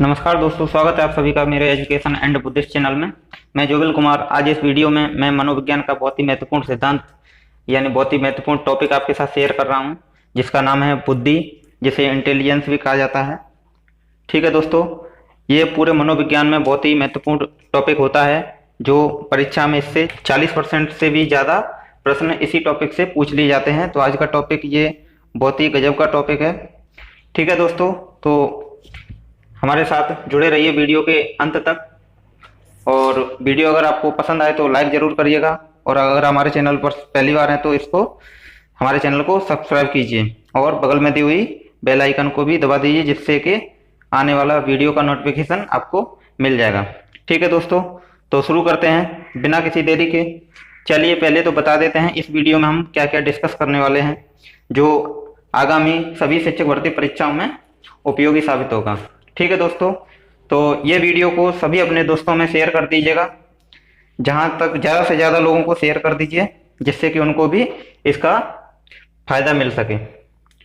नमस्कार दोस्तों, स्वागत है आप सभी का मेरे एजुकेशन एंड बुद्धिस्ट चैनल में। मैं जोगिल कुमार। आज इस वीडियो में मैं मनोविज्ञान का बहुत ही महत्वपूर्ण सिद्धांत यानी बहुत ही महत्वपूर्ण टॉपिक आपके साथ शेयर कर रहा हूं, जिसका नाम है बुद्धि, जिसे इंटेलिजेंस भी कहा जाता है। ठीक है दोस्तों, ये पूरे मनोविज्ञान में बहुत ही महत्वपूर्ण टॉपिक होता है, जो परीक्षा में इससे 40% से भी ज़्यादा प्रश्न इसी टॉपिक से पूछ लिए जाते हैं। तो आज का टॉपिक ये बहुत ही गजब का टॉपिक है। ठीक है दोस्तों, तो हमारे साथ जुड़े रहिए वीडियो के अंत तक। और वीडियो अगर आपको पसंद आए तो लाइक ज़रूर करिएगा, और अगर हमारे चैनल पर पहली बार है तो इसको हमारे चैनल को सब्सक्राइब कीजिए और बगल में दी हुई बेल आइकन को भी दबा दीजिए, जिससे कि आने वाला वीडियो का नोटिफिकेशन आपको मिल जाएगा। ठीक है दोस्तों, तो शुरू करते हैं बिना किसी देरी के। चलिए पहले तो बता देते हैं इस वीडियो में हम क्या क्या डिस्कस करने वाले हैं, जो आगामी सभी शिक्षक भर्ती परीक्षाओं में उपयोगी साबित होगा। ठीक है दोस्तों, तो ये वीडियो को सभी अपने दोस्तों में शेयर कर दीजिएगा, जहां तक ज़्यादा से ज़्यादा लोगों को शेयर कर दीजिए, जिससे कि उनको भी इसका फायदा मिल सके।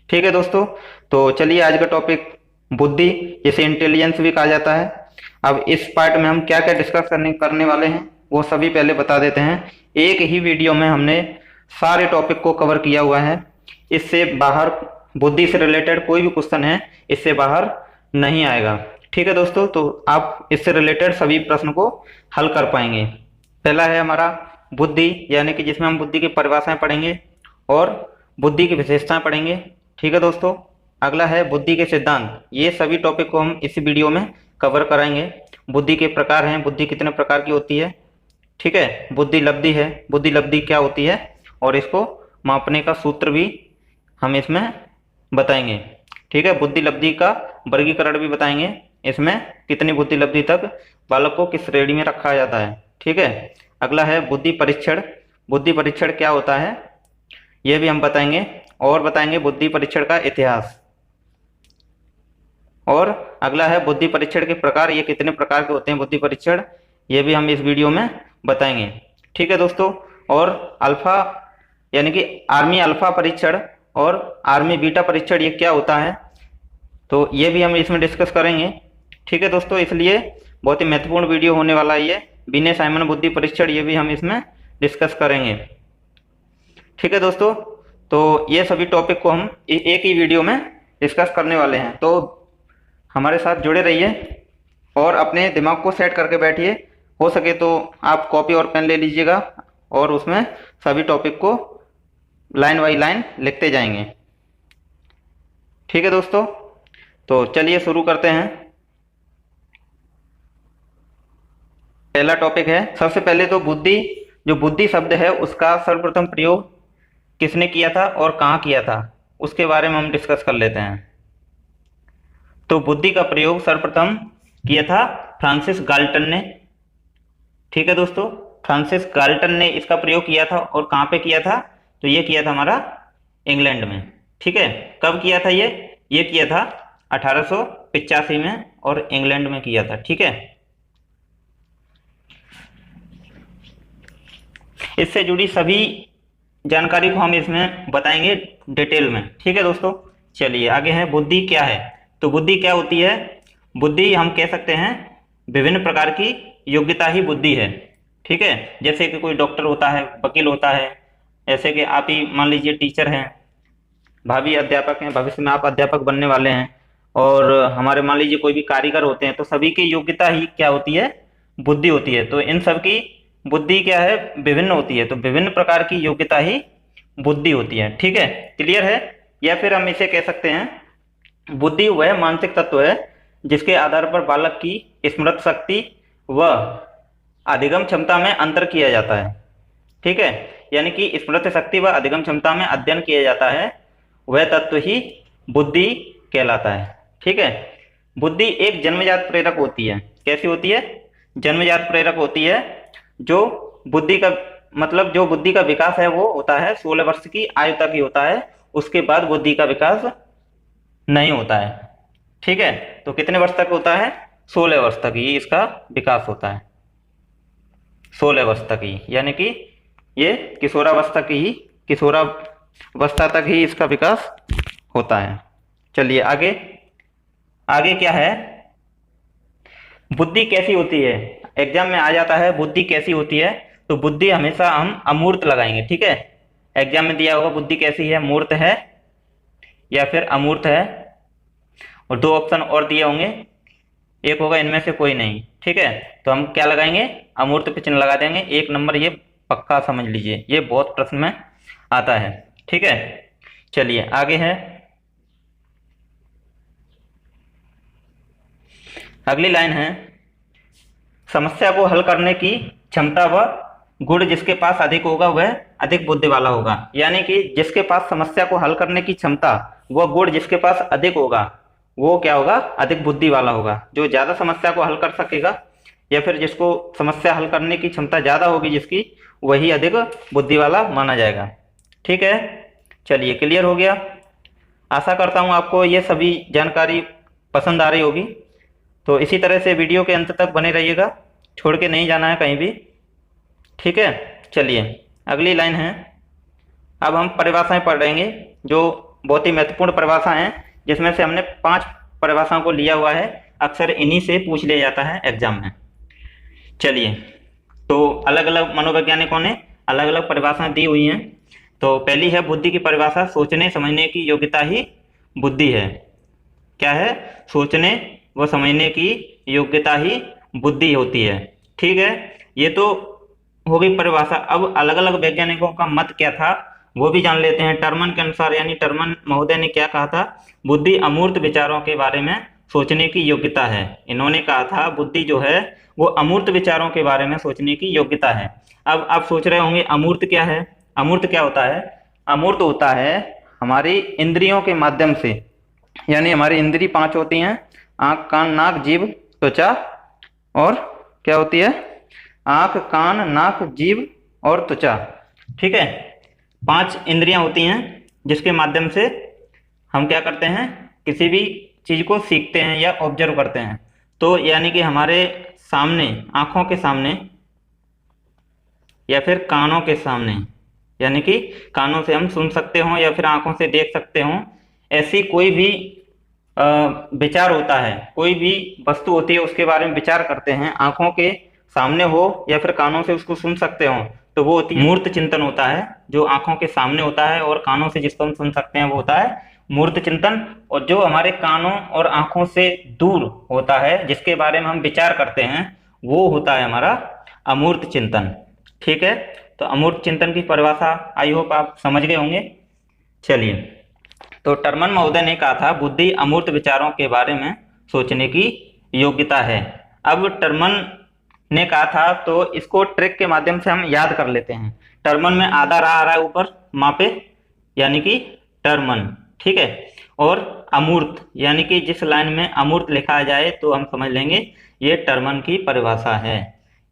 ठीक है दोस्तों, तो चलिए आज का टॉपिक बुद्धि, जिसे इंटेलिजेंस भी कहा जाता है। अब इस पार्ट में हम क्या क्या डिस्कस करने वाले हैं वो सभी पहले बता देते हैं। एक ही वीडियो में हमने सारे टॉपिक को कवर किया हुआ है। इससे बाहर बुद्धि से रिलेटेड कोई भी क्वेश्चन है इससे बाहर नहीं आएगा। ठीक है दोस्तों, तो आप इससे रिलेटेड सभी प्रश्न को हल कर पाएंगे। पहला है हमारा बुद्धि, यानी कि जिसमें हम बुद्धि की परिभाषाएं पढ़ेंगे और बुद्धि की विशेषताएं पढ़ेंगे। ठीक है दोस्तों, अगला है बुद्धि के सिद्धांत। ये सभी टॉपिक को हम इसी वीडियो में कवर कराएंगे। बुद्धि के प्रकार हैं, बुद्धि कितने प्रकार की होती है। ठीक है, बुद्धि लब्धि है, बुद्धि लब्धि क्या होती है और इसको मापने का सूत्र भी हम इसमें बताएंगे। ठीक है, बुद्धि लब्धि का वर्गीकरण भी बताएंगे, इसमें कितनी बुद्धि लब्धि तक बालक को किस श्रेणी में रखा जाता है। ठीक है, अगला है बुद्धि परीक्षण। बुद्धि परीक्षण क्या होता है यह भी हम बताएंगे, और बताएंगे बुद्धि परीक्षण का इतिहास। और अगला है बुद्धि परीक्षण के प्रकार, ये कितने प्रकार के होते हैं बुद्धि परीक्षण, ये भी हम इस वीडियो में बताएंगे। ठीक है दोस्तों, और अल्फा यानी कि आर्मी अल्फा परीक्षण और आर्मी बीटा परीक्षण ये क्या होता है, तो ये भी हम इसमें डिस्कस करेंगे। ठीक है दोस्तों, इसलिए बहुत ही महत्वपूर्ण वीडियो होने वाला है ये। बिने साइमन बुद्धि परीक्षण ये भी हम इसमें डिस्कस करेंगे। ठीक है दोस्तों, तो ये सभी टॉपिक को हम एक ही वीडियो में डिस्कस करने वाले हैं। तो हमारे साथ जुड़े रहिए और अपने दिमाग को सेट करके बैठिए। हो सके तो आप कॉपी और पेन ले लीजिएगा और उसमें सभी टॉपिक को लाइन बाई लाइन लिखते जाएंगे। ठीक है दोस्तों, तो चलिए शुरू करते हैं। पहला टॉपिक है, सबसे पहले तो बुद्धि। जो बुद्धि शब्द है उसका सर्वप्रथम प्रयोग किसने किया था और कहाँ किया था, उसके बारे में हम डिस्कस कर लेते हैं। तो बुद्धि का प्रयोग सर्वप्रथम किया था फ्रांसिस गाल्टन ने। ठीक है दोस्तों, फ्रांसिस गाल्टन ने इसका प्रयोग किया था, और कहाँ पे किया था, तो ये किया था हमारा इंग्लैंड में। ठीक है, कब किया था ये किया था 1885 में, और इंग्लैंड में किया था। ठीक है, इससे जुड़ी सभी जानकारी को हम इसमें बताएंगे डिटेल में। ठीक है दोस्तों, चलिए आगे है बुद्धि क्या है। तो बुद्धि क्या होती है, बुद्धि हम कह सकते हैं विभिन्न प्रकार की योग्यता ही बुद्धि है। ठीक है, जैसे कि कोई डॉक्टर होता है, वकील होता है, ऐसे कि आप ही मान लीजिए टीचर हैं, भावी अध्यापक हैं, भविष्य में आप अध्यापक बनने वाले हैं, और हमारे मान लीजिए कोई भी कारीगर होते हैं, तो सभी की योग्यता ही क्या होती है, बुद्धि होती है। तो इन सब की बुद्धि क्या है, विभिन्न होती है। तो विभिन्न प्रकार की योग्यता ही बुद्धि होती है। ठीक है, क्लियर है। या फिर हम इसे कह सकते हैं बुद्धि वह मानसिक तत्व है जिसके आधार पर बालक की स्मृति शक्ति व अधिगम क्षमता में अंतर किया जाता है। ठीक है, यानी कि स्मृति शक्ति व अधिगम क्षमता में अध्ययन किया जाता है, वह तत्व ही बुद्धि कहलाता है। ठीक है, बुद्धि एक जन्मजात प्रेरक होती है। कैसी होती है, जन्मजात प्रेरक होती है। जो बुद्धि का मतलब जो बुद्धि का विकास है वो होता है 16 वर्ष की आयु तक ही होता है, उसके बाद बुद्धि का विकास नहीं होता है। ठीक है, तो कितने वर्ष तक होता है, 16 वर्ष तक ही इसका विकास होता है। 16 वर्ष तक ही, यानी कि ये किशोरावस्था तक ही इसका विकास होता है। चलिए आगे क्या है, बुद्धि कैसी होती है, एग्जाम में आ जाता है बुद्धि कैसी होती है, तो बुद्धि हमेशा हम अमूर्त लगाएंगे। ठीक है, एग्जाम में दिया होगा बुद्धि कैसी है, मूर्त है या फिर अमूर्त है, और दो ऑप्शन और दिए होंगे, एक होगा इनमें से कोई नहीं। ठीक है, तो हम क्या लगाएंगे, अमूर्त पे चिन्ह लगा देंगे। 1 नंबर ये पक्का समझ लीजिए, ये बहुत प्रश्न में आता है। ठीक है, चलिए आगे है, अगली लाइन है, समस्या को हल करने की क्षमता व गुण जिसके पास अधिक होगा वह अधिक बुद्धि वाला होगा। यानी कि जिसके पास समस्या को हल करने की क्षमता व गुण जिसके पास अधिक होगा वो क्या होगा, अधिक बुद्धि वाला होगा। जो ज्यादा समस्या को हल कर सकेगा या फिर जिसको समस्या हल करने की क्षमता ज्यादा होगी जिसकी, वही अधिक बुद्धि वाला माना जाएगा। ठीक है, चलिए क्लियर हो गया। आशा करता हूँ आपको ये सभी जानकारी पसंद आ रही होगी। तो इसी तरह से वीडियो के अंत तक बने रहिएगा, छोड़ के नहीं जाना है कहीं भी। ठीक है, चलिए अगली लाइन है, अब हम परिभाषाएं पढ़ लेंगे जो बहुत ही महत्वपूर्ण परिभाषा हैं, जिसमें से हमने 5 परिभाषाओं को लिया हुआ है। अक्सर इन्हीं से पूछ लिया जाता है एग्जाम में। चलिए, तो अलग अलग मनोवैज्ञानिकों ने अलग अलग परिभाषाएं दी हुई हैं। तो पहली है बुद्धि की परिभाषा, सोचने समझने की योग्यता ही बुद्धि है। क्या है, सोचने व समझने की योग्यता ही बुद्धि होती है। ठीक है, ये तो हो गई परिभाषा। अब अलग अलग वैज्ञानिकों का मत क्या था वो भी जान लेते हैं। टर्मन के अनुसार, यानी टर्मन महोदय ने क्या कहा था, बुद्धि अमूर्त विचारों के बारे में सोचने की योग्यता है। इन्होंने कहा था बुद्धि जो है वो अमूर्त विचारों के बारे में सोचने की योग्यता है। अब आप सोच रहे होंगे अमूर्त क्या है, अमूर्त क्या होता है, अमूर्त होता है हमारी इंद्रियों के माध्यम से, यानी हमारी इंद्री 5 होती हैं, आंख कान नाक जीभ त्वचा, और क्या होती है, आंख कान नाक जीभ और त्वचा। ठीक है, 5 इंद्रियां होती हैं जिसके माध्यम से हम क्या करते हैं, किसी भी चीज को सीखते हैं या ऑब्जर्व करते हैं। तो यानी कि हमारे सामने, आंखों के सामने या फिर कानों के सामने, यानी कि कानों से हम सुन सकते हो या फिर आंखों से देख सकते हो, ऐसी कोई भी विचार होता है, कोई भी वस्तु होती है उसके बारे में विचार करते हैं, आंखों के सामने हो या फिर कानों से उसको सुन सकते हो, तो वो होती है मूर्त चिंतन होता है। जो आंखों के सामने होता है और कानों से जिसको हम सुन सकते हैं वो होता है मूर्त चिंतन। और जो हमारे कानों और आंखों से दूर होता है, जिसके बारे में हम विचार करते हैं, वो होता है हमारा अमूर्त चिंतन। ठीक है, तो अमूर्त चिंतन की परिभाषा आई होप आप समझ गए होंगे। चलिए, तो टर्मन महोदय ने कहा था बुद्धि अमूर्त विचारों के बारे में सोचने की योग्यता है। अब टर्मन ने कहा था तो इसको ट्रिक के माध्यम से हम याद कर लेते हैं। टर्मन में आधा रा आ रहा है ऊपर मापे, यानी कि टर्मन। ठीक है, और अमूर्त, यानी कि जिस लाइन में अमूर्त लिखा जाए तो हम समझ लेंगे ये टर्मन की परिभाषा है।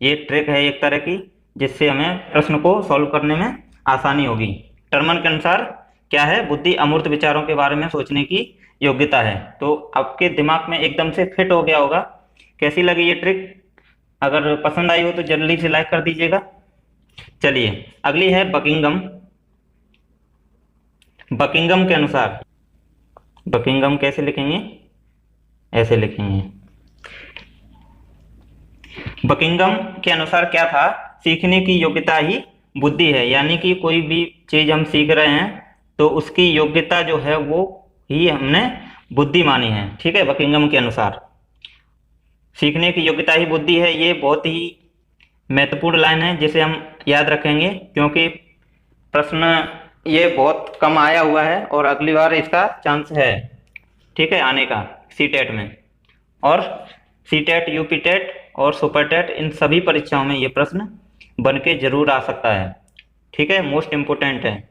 ये ट्रिक है एक तरह की, जिससे हमें प्रश्न को सॉल्व करने में आसानी होगी। टर्मन के अनुसार क्या है, बुद्धि अमूर्त विचारों के बारे में सोचने की योग्यता है। तो आपके दिमाग में एकदम से फिट हो गया होगा। कैसी लगी ये ट्रिक, अगर पसंद आई हो तो जल्दी से लाइक कर दीजिएगा। चलिए अगली है बकिंगम। बकिंगम के अनुसार, बकिंगम कैसे लिखेंगे, ऐसे लिखेंगे। बकिंगम के अनुसार क्या था, सीखने की योग्यता ही बुद्धि है। यानी कि कोई भी चीज हम सीख रहे हैं तो उसकी योग्यता जो है वो ही हमने बुद्धि मानी है। ठीक है, बकिंगम के अनुसार सीखने की योग्यता ही बुद्धि है। ये बहुत ही महत्वपूर्ण लाइन है जिसे हम याद रखेंगे, क्योंकि प्रश्न ये बहुत कम आया हुआ है और अगली बार इसका चांस है, ठीक है, आने का सीटेट में। और सीटेट, यूपीटेट और सुपरटेट, इन सभी परीक्षाओं में ये प्रश्न बन के जरूर आ सकता है। ठीक है, मोस्ट इंपोर्टेंट है।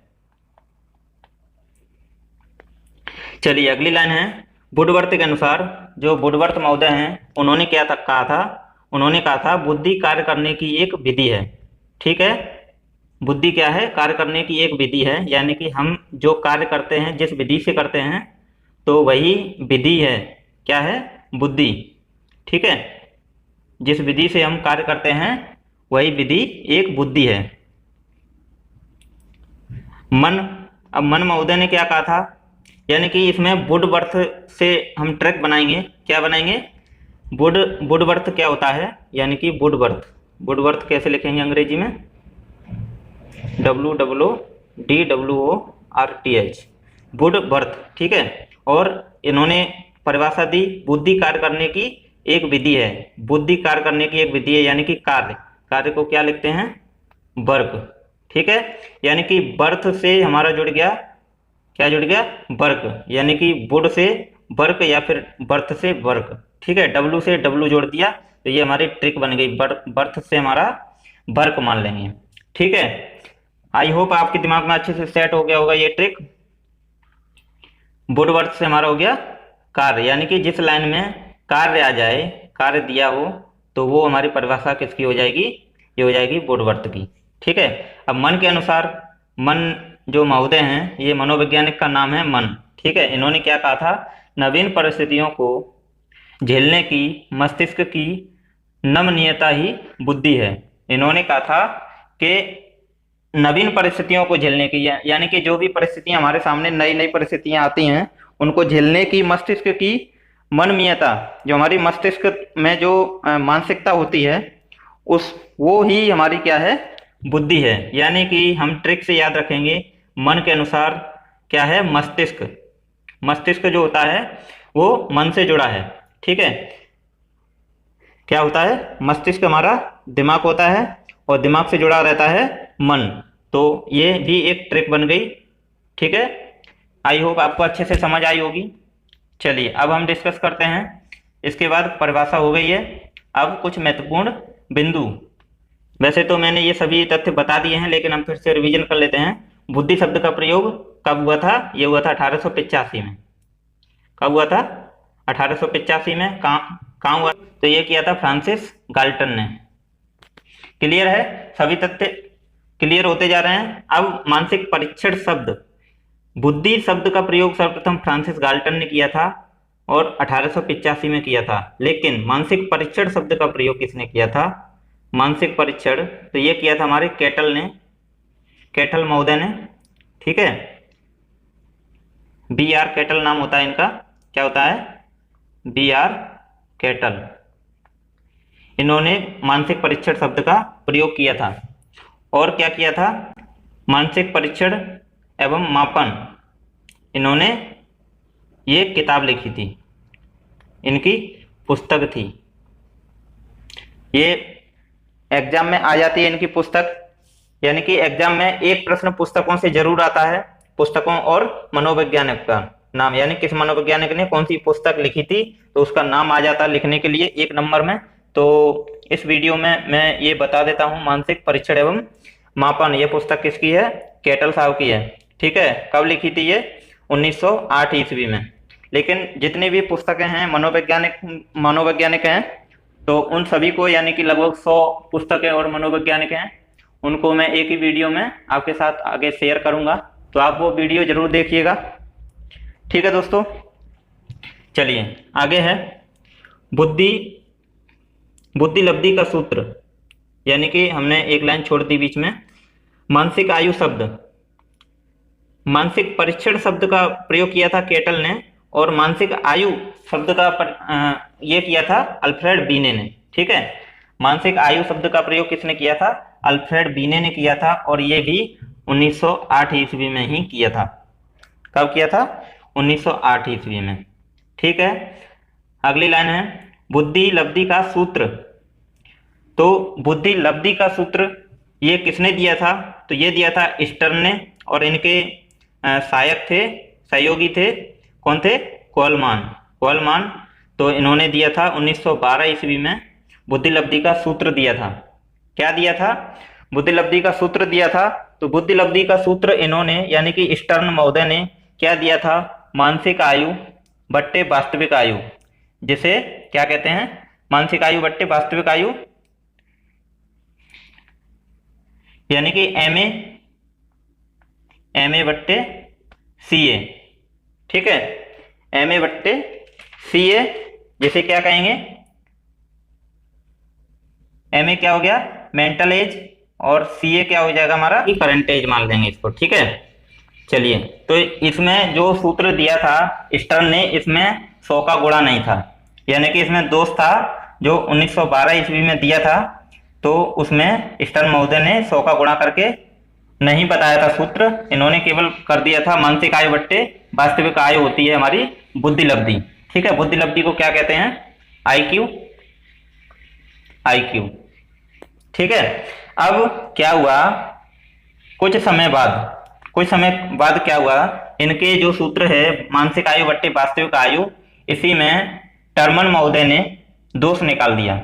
चलिए अगली लाइन है, वुडवर्थ के अनुसार, जो वुडवर्थ महोदय हैं उन्होंने क्या कहा था, उन्होंने कहा था बुद्धि कार्य करने की एक विधि है। ठीक है, बुद्धि क्या है, कार्य करने की एक विधि है। यानी कि हम जो कार्य करते हैं जिस विधि से करते हैं तो वही विधि है, क्या है, बुद्धि। ठीक है, जिस विधि से हम कार्य करते हैं वही विधि एक बुद्धि है। मन, अब मन महोदय ने क्या कहा था, यानी कि इसमें वुडवर्थ से हम ट्रैक बनाएंगे। क्या बनाएंगे, वुड वुडवर्थ क्या होता है, यानी कि वुडवर्थ। वुडवर्थ कैसे लिखेंगे अंग्रेजी में, WWDWORTH, वुडवर्थ। ठीक है। और इन्होंने परिभाषा दी, बुद्धि कार्य करने की एक विधि है। बुद्धि कार्य करने की एक विधि है, यानी कि कार्य। कार्य को क्या लिखते हैं, वर्क। ठीक है। यानी कि बर्थ से हमारा जुड़ गया, क्या जुड़ गया, वर्क। यानी कि वुड से वर्क या फिर बर्थ से वर्क। ठीक है। W से W जोड़ दिया तो ये हमारी ट्रिक बन गई, बर्थ से हमारा वर्क मान लेंगे। ठीक है। आई होप आपके दिमाग में अच्छे से सेट हो गया होगा ये ट्रिक। वुडवर्थ से हमारा हो गया कार्य, यानी कि जिस लाइन में कार्य आ जाए, कार्य दिया हो, तो वो हमारी परिभाषा किसकी हो जाएगी, ये हो जाएगी वुडवर्थ की। ठीक है। अब मन के अनुसार, मन जो महोदय हैं, ये मनोवैज्ञानिक का नाम है मन। ठीक है। इन्होंने क्या कहा था, नवीन परिस्थितियों को झेलने की मस्तिष्क की नमनीयता ही बुद्धि है। इन्होंने कहा था कि नवीन परिस्थितियों को झेलने की, यानी कि जो भी परिस्थितियां हमारे सामने, नई नई परिस्थितियां आती हैं, उनको झेलने की मस्तिष्क की मनमीयता, जो हमारी मस्तिष्क में जो मानसिकता होती है, उस वो ही हमारी क्या है, बुद्धि है। यानी कि हम ट्रिक से याद रखेंगे, मन के अनुसार क्या है, मस्तिष्क। मस्तिष्क जो होता है वो मन से जुड़ा है। ठीक है। क्या होता है, मस्तिष्क हमारा दिमाग होता है और दिमाग से जुड़ा रहता है मन। तो ये भी एक ट्रिक बन गई। ठीक है। आई होप आपको अच्छे से समझ आई होगी। चलिए अब हम डिस्कस करते हैं। इसके बाद परिभाषा हो गई है, अब कुछ महत्वपूर्ण बिंदु। वैसे तो मैंने ये सभी तथ्य बता दिए हैं, लेकिन हम फिर से रिवीजन कर लेते हैं। बुद्धि शब्द का प्रयोग कब हुआ था, ये हुआ था 1885 में। कब हुआ था, 1885 में। कहाँ हुआ, तो ये किया था फ्रांसिस गाल्टन ने। क्लियर है, सभी तथ्य क्लियर होते जा रहे हैं। अब मानसिक परीक्षण शब्द, बुद्धि शब्द का प्रयोग सर्वप्रथम फ्रांसिस गाल्टन ने किया था और 1885 में किया था। लेकिन मानसिक परीक्षण शब्द का प्रयोग किसने किया था, मानसिक परीक्षण, तो ये किया था हमारे केटल ने, केटल महोदय ने। ठीक है। BR केटल नाम होता है इनका। क्या होता है, BR केटल। इन्होंने मानसिक परीक्षण शब्द का प्रयोग किया था। और क्या किया था, मानसिक परीक्षण एवं मापन, इन्होंने ये किताब लिखी थी, इनकी पुस्तक थी। ये एग्जाम में आ जाती है इनकी पुस्तक, यानी कि एग्जाम में एक प्रश्न पुस्तकों से जरूर आता है, पुस्तकों और मनोवैज्ञानिक का नाम, यानी किस मनोवैज्ञानिक ने कौन सी पुस्तक लिखी थी, तो उसका नाम आ जाता है लिखने के लिए 1 नंबर में। तो इस वीडियो में मैं ये बता देता हूँ, मानसिक परीक्षण एवं मापन, ये पुस्तक किसकी है, केटल साहब की है। ठीक है। कब लिखी थी ये, 1908 ईस्वी में। लेकिन जितनी भी पुस्तकें हैं मनोवैज्ञानिक हैं, तो उन सभी को, यानी कि लगभग 100 पुस्तकें और मनोवैज्ञानिक हैं, उनको मैं एक ही वीडियो में आपके साथ आगे शेयर करूंगा, तो आप वो वीडियो जरूर देखिएगा। ठीक है दोस्तों, चलिए आगे है बुद्धि लब्धि का सूत्र, यानी कि हमने एक लाइन छोड़ दी बीच में। मानसिक आयु शब्द, मानसिक परीक्षण शब्द का प्रयोग किया था केटल ने, और मानसिक आयु शब्द का ये किया था अल्फ्रेड बीने ने। ठीक है। मानसिक आयु शब्द का प्रयोग किसने किया था, अल्फ्रेड बीने ने किया था, और ये भी 1908 ईस्वी में ही किया था। कब किया था, 1908 ईस्वी में। ठीक है। अगली लाइन है बुद्धि लब्धि का सूत्र। तो बुद्धि लब्धि का सूत्र ये किसने दिया था, तो ये दिया था स्टर्न ने, और इनके सहायक थे, सहयोगी थे, कौन थे, कोलमान। तो इन्होंने दिया था 1912 ईस्वी में बुद्धि लब्धि का सूत्र दिया था। क्या दिया था, बुद्धि लब्धि का सूत्र दिया था। तो बुद्धि लब्धि का सूत्र इन्होंने, यानी कि स्टर्न महोदय ने क्या दिया था, मानसिक आयु बट्टे वास्तविक आयु, जिसे क्या कहते हैं, मानसिक आयु बट्टे वास्तविक आयु, यानी कि एम ए बट्टे CA। ठीक है। MA बट्टे CA, जिसे क्या कहेंगे, MA क्या हो गया, मेंटल एज, और CA क्या हो जाएगा हमारा, करंट एज मान लेंगे इसको। ठीक है। चलिए, तो इसमें जो सूत्र दिया था स्टर्न ने, इसमें 100 का गुणा नहीं था। यानी कि इसमें दोष था जो 1912 ईस्वी में दिया था, तो उसमें स्टर्न महोदय ने 100 का गुणा करके नहीं बताया था सूत्र, इन्होंने केवल कर दिया था मानसिक आयु बट्टे वास्तविक आयु होती है हमारी बुद्धि लब्धि। ठीक है, बुद्धि लब्धि को क्या कहते हैं? आईक्यू। आईक्यू, ठीक है। अब क्या हुआ, कुछ समय बाद क्या हुआ, इनके जो सूत्र है मानसिक आयु बट्टे वास्तविक आयु, इसी में टर्मन महोदय ने दोष निकाल दिया।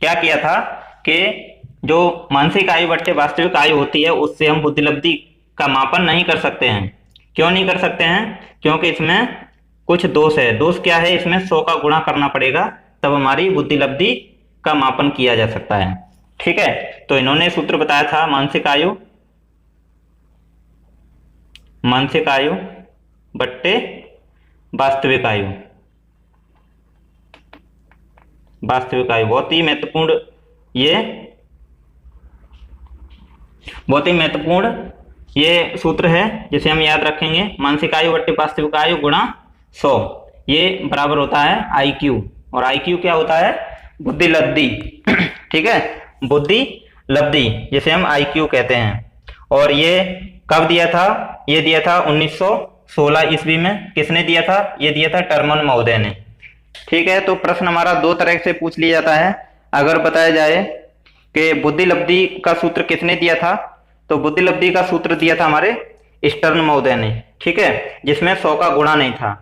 क्या किया था कि जो मानसिक आयु बट्टे वास्तविक आयु होती है उससे हम बुद्धि लब्धि का मापन नहीं कर सकते हैं। क्यों नहीं कर सकते हैं? क्योंकि इसमें कुछ दोष है। दोष क्या है? इसमें 100 का गुणा करना पड़ेगा, तब हमारी बुद्धि लब्धि का मापन किया जा सकता है। ठीक है, तो इन्होंने सूत्र बताया था मानसिक आयु बट्टे वास्तविक आयु। बहुत ही महत्वपूर्ण ये सूत्र है जिसे हम याद रखेंगे। मानसिक आयु बट्टे वास्तविक आयु गुणा 100, ये बराबर होता है आईक्यू। और आईक्यू क्या होता है? बुद्धि लब्धि। ठीक है, बुद्धि लब्धि जिसे हम आईक्यू कहते हैं। और ये कब दिया था? ये दिया था 1916 ईस्वी में। किसने दिया था? ये दिया था टर्मन महोदय ने। ठीक है, तो प्रश्न हमारा दो तरह से पूछ लिया जाता है। अगर बताया जाए कि बुद्धि लब्धि का सूत्र किसने दिया था, तो बुद्धि लब्धि का सूत्र दिया था हमारे स्टर्न महोदय ने। ठीक है, जिसमें 100 का गुणा नहीं था।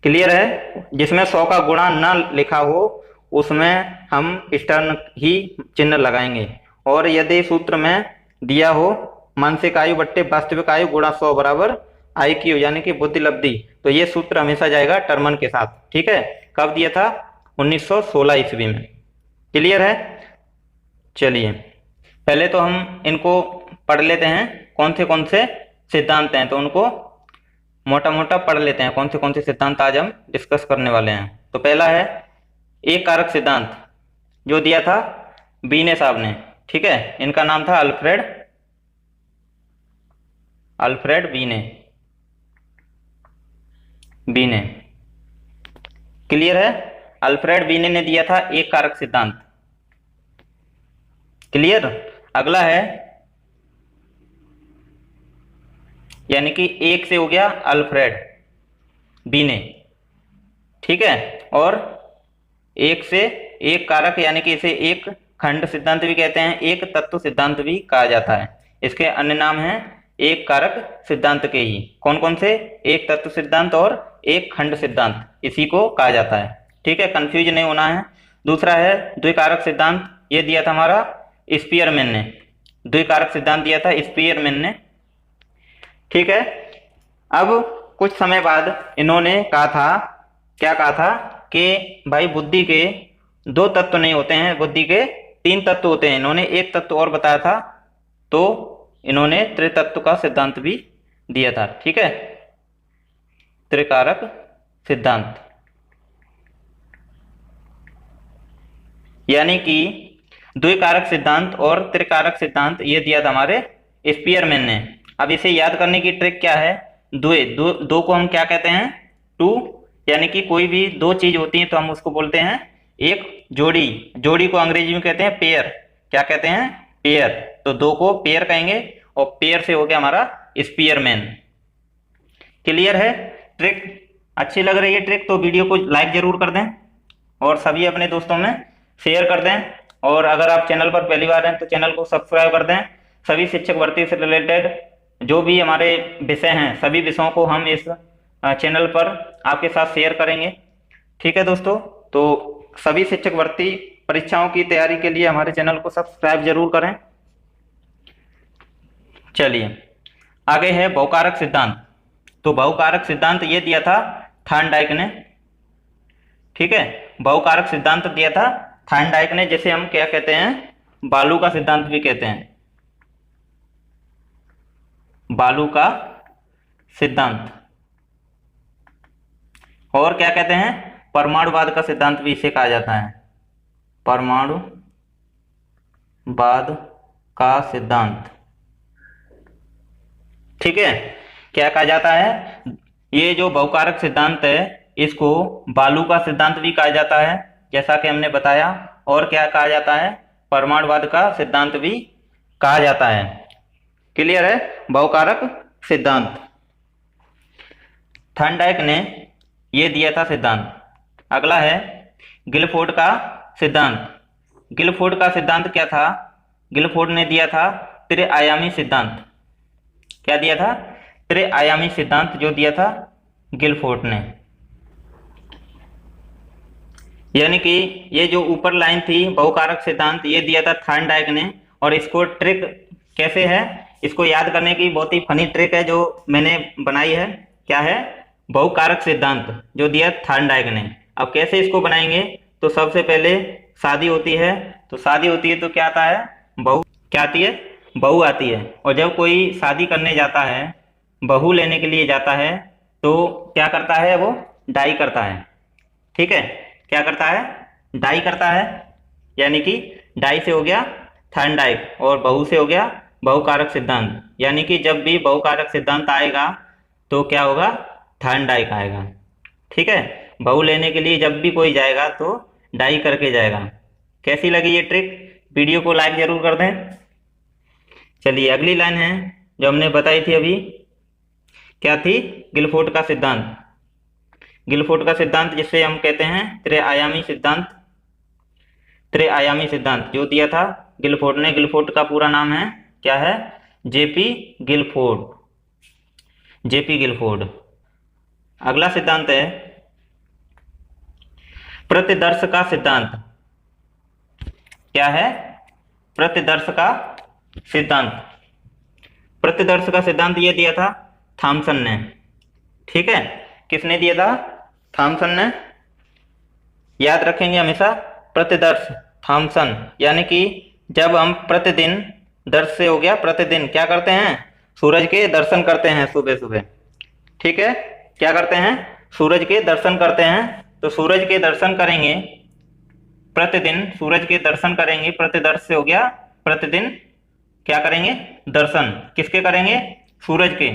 क्लियर है? जिसमें 100 का गुणा न लिखा हो उसमें हम स्टर्न ही चिन्ह लगाएंगे। और यदि सूत्र में दिया हो मानसिक आयु बट्टे वास्तविक आयु गुणा 100 बराबर आईक्यू यानी कि बुद्धि लब्धि, तो ये सूत्र हमेशा जाएगा टर्मन के साथ। ठीक है, कब दिया था? 1916 ईस्वी में। क्लियर है? चलिए पहले तो हम इनको पढ़ लेते हैं, कौन से सिद्धांत हैं, तो उनको मोटा मोटा पढ़ लेते हैं। कौन से सिद्धांत आज हम डिस्कस करने वाले हैं। तो पहला है एक कारक सिद्धांत, जो दिया था बीने साहब ने। ठीक है, इनका नाम था अल्फ्रेड बीने। क्लियर है? अल्फ्रेड बीने ने दिया था एक कारक सिद्धांत। क्लियर? अगला है, यानी कि एक से हो गया अल्फ्रेड बीने। ठीक है, और एक से एक कारक यानी कि इसे एक खंड सिद्धांत भी कहते हैं, एक तत्व सिद्धांत भी कहा जाता है। इसके अन्य नाम हैं एक कारक सिद्धांत के ही। कौन से? एक तत्व सिद्धांत और एक खंड सिद्धांत, इसी को कहा जाता है। ठीक है, कंफ्यूज नहीं होना है। दूसरा है द्विकारक सिद्धांत, ये दिया था हमारा स्पीयरमैन ने। द्विकारक सिद्धांत दिया था स्पीयरमैन ने। ठीक है, अब कुछ समय बाद इन्होंने कहा था, क्या कहा था कि भाई बुद्धि के 2 तत्व नहीं होते हैं, बुद्धि के 3 तत्व होते हैं। इन्होंने एक तत्व और बताया था, तो इन्होंने त्रितत्व का सिद्धांत भी दिया था। ठीक है, त्रिकारक सिद्धांत, यानी कि द्विकारक सिद्धांत और त्रिकारक सिद्धांत ये दिया था हमारे स्पीयरमैन ने। अब इसे याद करने की ट्रिक क्या है? दो को हम क्या कहते हैं? टू, यानी कि कोई भी 2 चीज होती है तो हम उसको बोलते हैं एक जोड़ी को अंग्रेजी में कहते हैं पेयर। क्या कहते हैं? पेयर। तो 2 को पेयर कहेंगे और पेयर से हो गया हमारा स्पीयरमैन। क्लियर है? ट्रिक अच्छी लग रही है ट्रिक, तो वीडियो को लाइक जरूर कर दें और सभी अपने दोस्तों में शेयर कर दें। और अगर आप चैनल पर पहली बार हैं तो चैनल को सब्सक्राइब कर दें। सभी शिक्षक भर्ती से रिलेटेड जो भी हमारे विषय हैं, सभी विषयों को हम इस चैनल पर आपके साथ शेयर करेंगे। ठीक है दोस्तों, तो सभी शिक्षक भर्ती परीक्षाओं की तैयारी के लिए हमारे चैनल को सब्सक्राइब जरूर करें। चलिए आगे है बहुकारक सिद्धांत। तो बहुकारक सिद्धांत ये दिया था थार्नडाइक ने। ठीक है, बहुकारक सिद्धांत दिया था थार्नडाइक ने, जिसे हम क्या कहते हैं? बालू का सिद्धांत भी कहते हैं। बालू का सिद्धांत, और क्या कहते हैं? परमाणुवाद का सिद्धांत भी इसे कहा जाता है। परमाणुवाद का सिद्धांत। ठीक है, क्या कहा जाता है? ये जो बहुकारक सिद्धांत है इसको बालू का सिद्धांत भी कहा जाता है, जैसा कि हमने बताया। और क्या कहा जाता है? परमाणुवाद का सिद्धांत भी कहा जाता है। क्लियर है? बहुकारक सिद्धांत। थॉर्नडाइक ने ये दिया था सिद्धांत। अगला है गिलफोर्ड का सिद्धांत। गिलफोर्ड का सिद्धांत क्या था? गिलफोर्ड ने दिया था त्रिआयामी सिद्धांत। क्या दिया था? त्रिआयामी सिद्धांत जो दिया था गिलफोर्ड ने। यानी कि ये जो ऊपर लाइन थी बहुकारक सिद्धांत, ये दिया था थॉर्नडाइक ने। और इसको ट्रिक कैसे है, इसको याद करने की बहुत ही फनी ट्रिक है जो मैंने बनाई है। क्या है? बहुकारक सिद्धांत जो दिया थॉर्नडाइक ने। अब कैसे इसको बनाएंगे? तो सबसे पहले शादी होती है, तो शादी होती है तो क्या आता है? बहू। क्या आती है? बहू आती है। और जब कोई शादी करने जाता है, बहू लेने के लिए जाता है, तो क्या करता है? वो डाई करता है। ठीक है? क्या करता है? डाई करता है। यानी कि डाई से हो गया थॉर्नडाइक और बहू से हो गया बहुकारक सिद्धांत। यानी कि जब भी बहुकारक सिद्धांत आएगा तो क्या होगा? थॉर्नडाइक आएगा। ठीक है? बहू लेने के लिए जब भी कोई जाएगा तो डाई करके जाएगा। कैसी लगी ये ट्रिक? वीडियो को लाइक जरूर कर दें। चलिए अगली लाइन है जो हमने बताई थी अभी, क्या थी? गिलफोर्ड का सिद्धांत। गिलफोर्ड का सिद्धांत जिसे हम कहते हैं त्रिआयामी सिद्धांत। त्रिआयामी सिद्धांत जो दिया था गिलफोर्ड ने। गिलफोर्ड का पूरा नाम है, क्या है? J P Guilford. J P Guilford. अगला सिद्धांत है प्रतिदर्श का सिद्धांत। क्या है? प्रतिदर्श का सिद्धांत। प्रतिदर्श का सिद्धांत ये दिया था थॉमसन ने। ठीक है? किसने दिया था? थॉमसन ने। याद रखेंगे हमेशा प्रतिदर्श, थॉमसन। यानी कि जब हम प्रतिदिन, दर्श से हो गया प्रतिदिन, क्या करते हैं? सूरज के दर्शन करते हैं सुबह सुबह। ठीक है? क्या करते हैं? सूरज के दर्शन करते हैं। तो सूरज के दर्शन करेंगे प्रतिदिन, सूरज के दर्शन करेंगे। प्रतिदर्श से हो गया प्रतिदिन। क्या करेंगे? दर्शन। किसके करेंगे? सूरज के।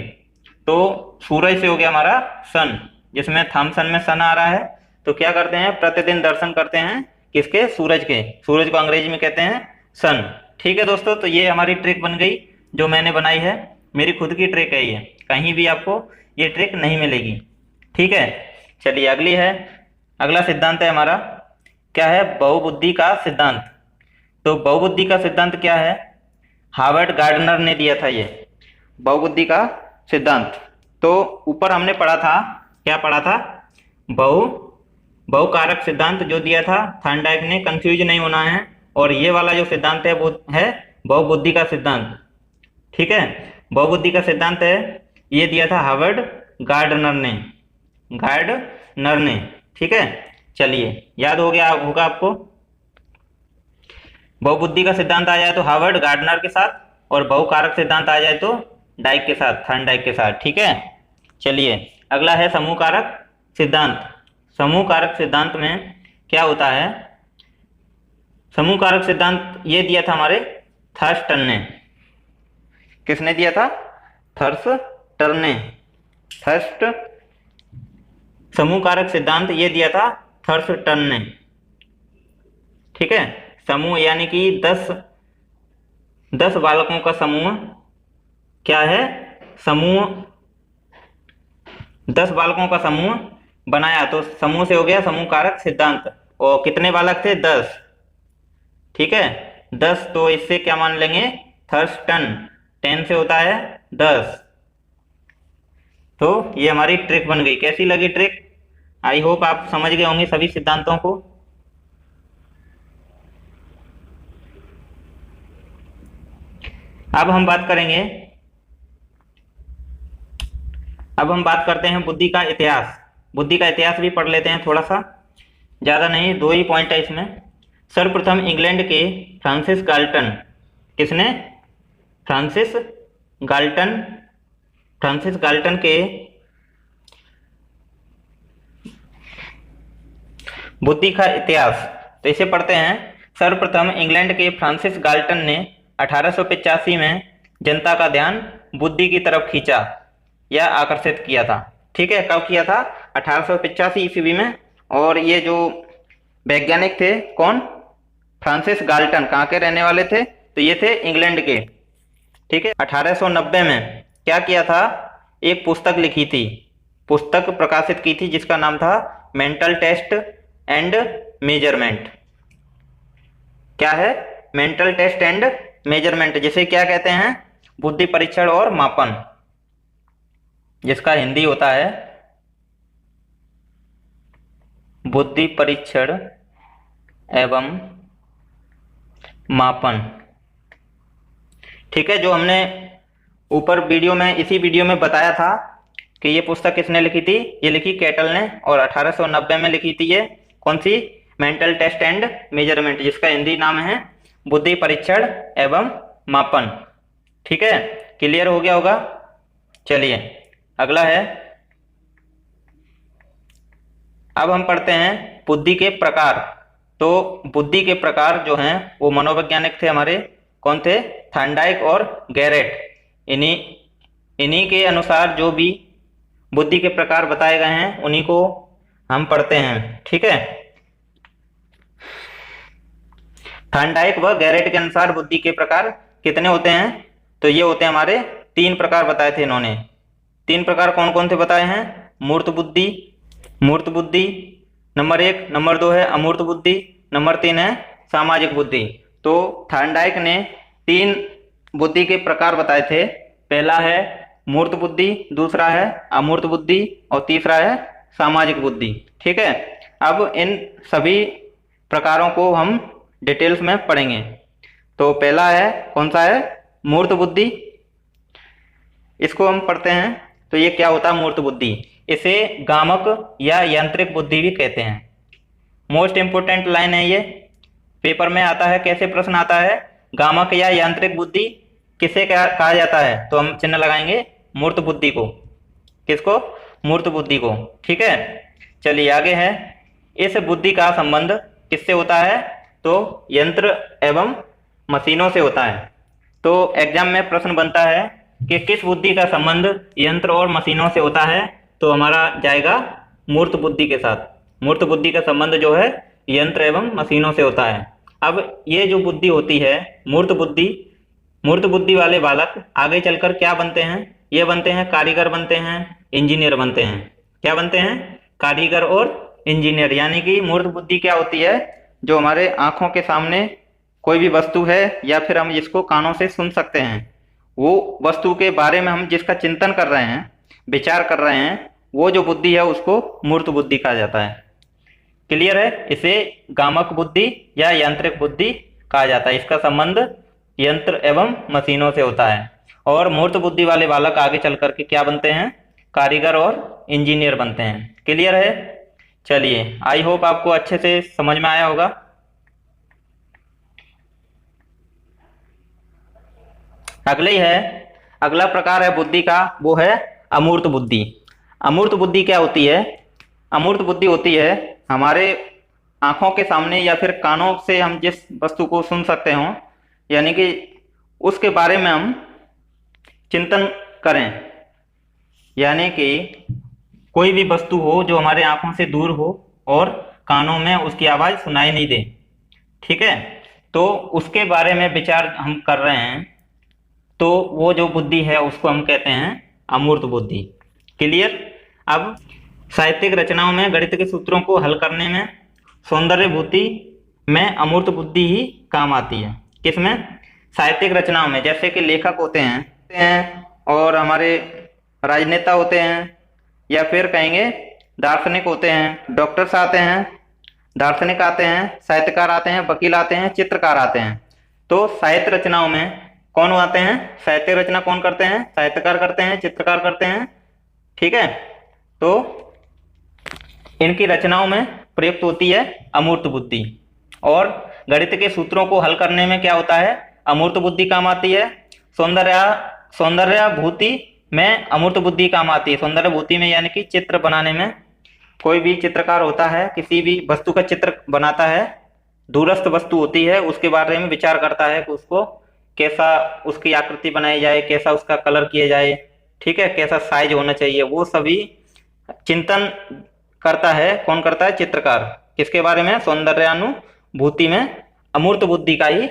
तो सूरज से हो गया हमारा सन, जिसमें थॉमसन में सन आ रहा है। तो क्या करते हैं? प्रतिदिन दर्शन करते हैं। किसके? सूरज के। सूरज को अंग्रेजी में कहते हैं सन। ठीक है दोस्तों, तो ये हमारी ट्रिक बन गई जो मैंने बनाई है। मेरी खुद की ट्रिक है ये, कहीं भी आपको ये ट्रिक नहीं मिलेगी। ठीक है? चलिए अगली है, अगला सिद्धांत है हमारा, क्या है? बहुबुद्धि का सिद्धांत। तो बहुबुद्धि का सिद्धांत क्या है? हार्वर्ड गार्डनर ने दिया था ये बहुबुद्धि का सिद्धांत। तो ऊपर हमने पढ़ा था, क्या पढ़ा था? बहुकारक सिद्धांत जो दिया था थॉर्नडाइक ने। कंफ्यूज नहीं होना है। और ये वाला जो सिद्धांत है वो है बहुबुद्धि का सिद्धांत। ठीक है? बहुबुद्धि का सिद्धांत है, ये दिया था हार्वर्ड गार्डनर ने। गार्डनर ने। ठीक है? चलिए याद हो गया होगा आपको। बहुबुद्धि का सिद्धांत आ जाए तो हार्वर्ड गार्डनर के साथ, और बहुकारक सिद्धांत आ जाए तो डाइक के साथ, थॉर्नडाइक के साथ। ठीक है? चलिए अगला है समूह कारक सिद्धांत। समूह कारक सिद्धांत में क्या होता है? समूह कारक सिद्धांत ये दिया था हमारे थर्स्टन ने। किसने दिया था? थर्स्टन ने। थर्स्ट समूह कारक सिद्धांत ये दिया था थर्स्टन ने। ठीक है? समूह यानी कि 10 बालकों का समूह। क्या है? समूह 10 बालकों का समूह बनाया, तो समूह से हो गया समूह कारक सिद्धांत। और कितने बालक थे? 10। ठीक है? 10, तो इससे क्या मान लेंगे? थर्स्टन। 10 से होता है 10। तो ये हमारी ट्रिक बन गई। कैसी लगी ट्रिक? आई होप आप समझ गए होंगे सभी सिद्धांतों को। अब हम बात करेंगे, अब हम बात करते हैं बुद्धि का इतिहास। बुद्धि का इतिहास भी पढ़ लेते हैं थोड़ा सा, ज़्यादा नहीं, 2 ही पॉइंट है इसमें। सर्वप्रथम इंग्लैंड के फ्रांसिस गाल्टन। किसने? Francis Galton. फ्रांसिस गाल्टन के बुद्धि का इतिहास, तो इसे पढ़ते हैं। सर्वप्रथम इंग्लैंड के फ्रांसिस गाल्टन ने 1885 में जनता का ध्यान बुद्धि की तरफ खींचा या आकर्षित किया था। ठीक है, कब किया था? 1885 ईस्वी में। और ये जो वैज्ञानिक थे कौन? Francis Galton. कहाँ के रहने वाले थे? तो ये थे इंग्लैंड के। ठीक है, 1890 में क्या किया था? एक पुस्तक लिखी थी, पुस्तक प्रकाशित की थी जिसका नाम था मेंटल टेस्ट एंड मेजरमेंट। क्या है? मेंटल टेस्ट एंड मेजरमेंट, जिसे क्या कहते हैं? बुद्धि परीक्षण और मापन, जिसका हिंदी होता है बुद्धि परीक्षण एवं मापन। ठीक है, जो हमने ऊपर वीडियो में, इसी वीडियो में बताया था कि ये पुस्तक किसने लिखी थी? ये लिखी कैटल ने, और 1890 में लिखी थी। ये कौन सी? मेंटल टेस्ट एंड मेजरमेंट, जिसका हिंदी नाम है बुद्धि परीक्षण एवं मापन। ठीक है, क्लियर हो गया होगा। चलिए अगला है, अब हम पढ़ते हैं बुद्धि के प्रकार। तो बुद्धि के प्रकार जो हैं वो मनोवैज्ञानिक थे हमारे, कौन थे? थॉर्नडाइक और गैरेट। इन्हीं के अनुसार जो भी बुद्धि के प्रकार बताए गए हैं उन्हीं को हम पढ़ते हैं। ठीक है, थॉर्नडाइक व गैरेट के अनुसार बुद्धि के प्रकार कितने होते हैं? तो ये होते हैं हमारे 3 प्रकार बताए थे इन्होंने। 3 प्रकार कौन कौन से बताए हैं? मूर्त बुद्धि, मूर्त बुद्धि नंबर 1, नंबर 2 है अमूर्त बुद्धि, नंबर 3 है सामाजिक बुद्धि। तो थॉर्नडाइक ने 3 बुद्धि के प्रकार बताए थे। पहला है मूर्त बुद्धि, दूसरा है अमूर्त बुद्धि और तीसरा है सामाजिक बुद्धि। ठीक है, अब इन सभी प्रकारों को हम डिटेल्स में पढ़ेंगे। तो पहला है, कौन सा है? मूर्त बुद्धि। इसको हम पढ़ते हैं। तो ये क्या होता है मूर्त बुद्धि? इसे गामक या यांत्रिक बुद्धि भी कहते हैं। मोस्ट इंपोर्टेंट लाइन है ये, पेपर में आता है। कैसे प्रश्न आता है? गामक या यांत्रिक बुद्धि किसे कहा जाता है? तो हम चिन्ह लगाएंगे मूर्त बुद्धि को। किसको? मूर्त बुद्धि को। ठीक है, चलिए आगे है, इस बुद्धि का संबंध किससे होता है? तो यंत्र एवं मशीनों से होता है। तो एग्जाम में प्रश्न बनता है कि किस बुद्धि का संबंध यंत्र और मशीनों से होता है? तो हमारा जाएगा मूर्त बुद्धि के साथ। मूर्त बुद्धि का संबंध जो है यंत्र एवं मशीनों से होता है। अब ये जो बुद्धि होती है मूर्त बुद्धि, मूर्त बुद्धि वाले बालक आगे चलकर क्या बनते हैं? ये बनते हैं कारीगर, बनते हैं इंजीनियर, बनते हैं। क्या बनते हैं? कारीगर और इंजीनियर। यानी कि मूर्त बुद्धि क्या होती है? जो हमारे आंखों के सामने कोई भी वस्तु है या फिर हम जिसको कानों से सुन सकते हैं, वो वस्तु के बारे में हम जिसका चिंतन कर रहे हैं, विचार कर रहे हैं, वो जो बुद्धि है उसको मूर्त बुद्धि कहा जाता है। क्लियर है? इसे गामक बुद्धि या यांत्रिक बुद्धि कहा जाता है। इसका संबंध यंत्र एवं मशीनों से होता है। और मूर्त बुद्धि वाले बालक आगे चल करके क्या बनते हैं? कारीगर और इंजीनियर बनते हैं। क्लियर है? चलिए, आई होप आपको अच्छे से समझ में आया होगा। अगले है, अगला प्रकार है बुद्धि का, वो है अमूर्त बुद्धि। अमूर्त बुद्धि क्या होती है? अमूर्त बुद्धि होती है हमारे आंखों के सामने या फिर कानों से हम जिस वस्तु को सुन सकते हो, यानी कि उसके बारे में हम चिंतन करें। यानी कि कोई भी वस्तु हो जो हमारे आंखों से दूर हो और कानों में उसकी आवाज सुनाई नहीं दे, ठीक है, तो उसके बारे में विचार हम कर रहे हैं, तो वो जो बुद्धि है उसको हम कहते हैं अमूर्त बुद्धि। क्लियर? अब साहित्यिक रचनाओं में गणित के सूत्रों को हल करने में, सौंदर्य भूति में अमूर्त बुद्धि ही काम आती है। किसमें? साहित्यिक रचनाओं में। जैसे कि लेखक होते हैं और हमारे राजनेता होते हैं, या फिर कहेंगे दार्शनिक होते हैं, डॉक्टर्स आते हैं, दार्शनिक आते हैं, साहित्यकार आते हैं, वकील आते हैं, चित्रकार आते हैं। तो साहित्य रचनाओं में कौन आते हैं? साहित्य रचना कौन करते हैं? साहित्यकार करते हैं, चित्रकार करते हैं। ठीक है, तो इनकी रचनाओं में प्रयुक्त होती है अमूर्त बुद्धि। और गणित के सूत्रों को हल करने में क्या होता है? अमूर्त बुद्धि काम आती है। सौंदर्य भूति में अमूर्त बुद्धि काम आती है। सौंदर्य भूति में यानी कि चित्र बनाने में, कोई भी चित्रकार होता है, किसी भी वस्तु का चित्र बनाता है, दूरस्थ वस्तु होती है, उसके बारे में विचार करता है कि उसको कैसा, उसकी आकृति बनाई जाए, कैसा उसका कलर किया जाए, ठीक है, कैसा साइज होना चाहिए, वो सभी चिंतन करता है, कौन करता है? चित्रकार। किसके बारे में? सौंदर्यानुभूति में अमूर्त बुद्धि का ही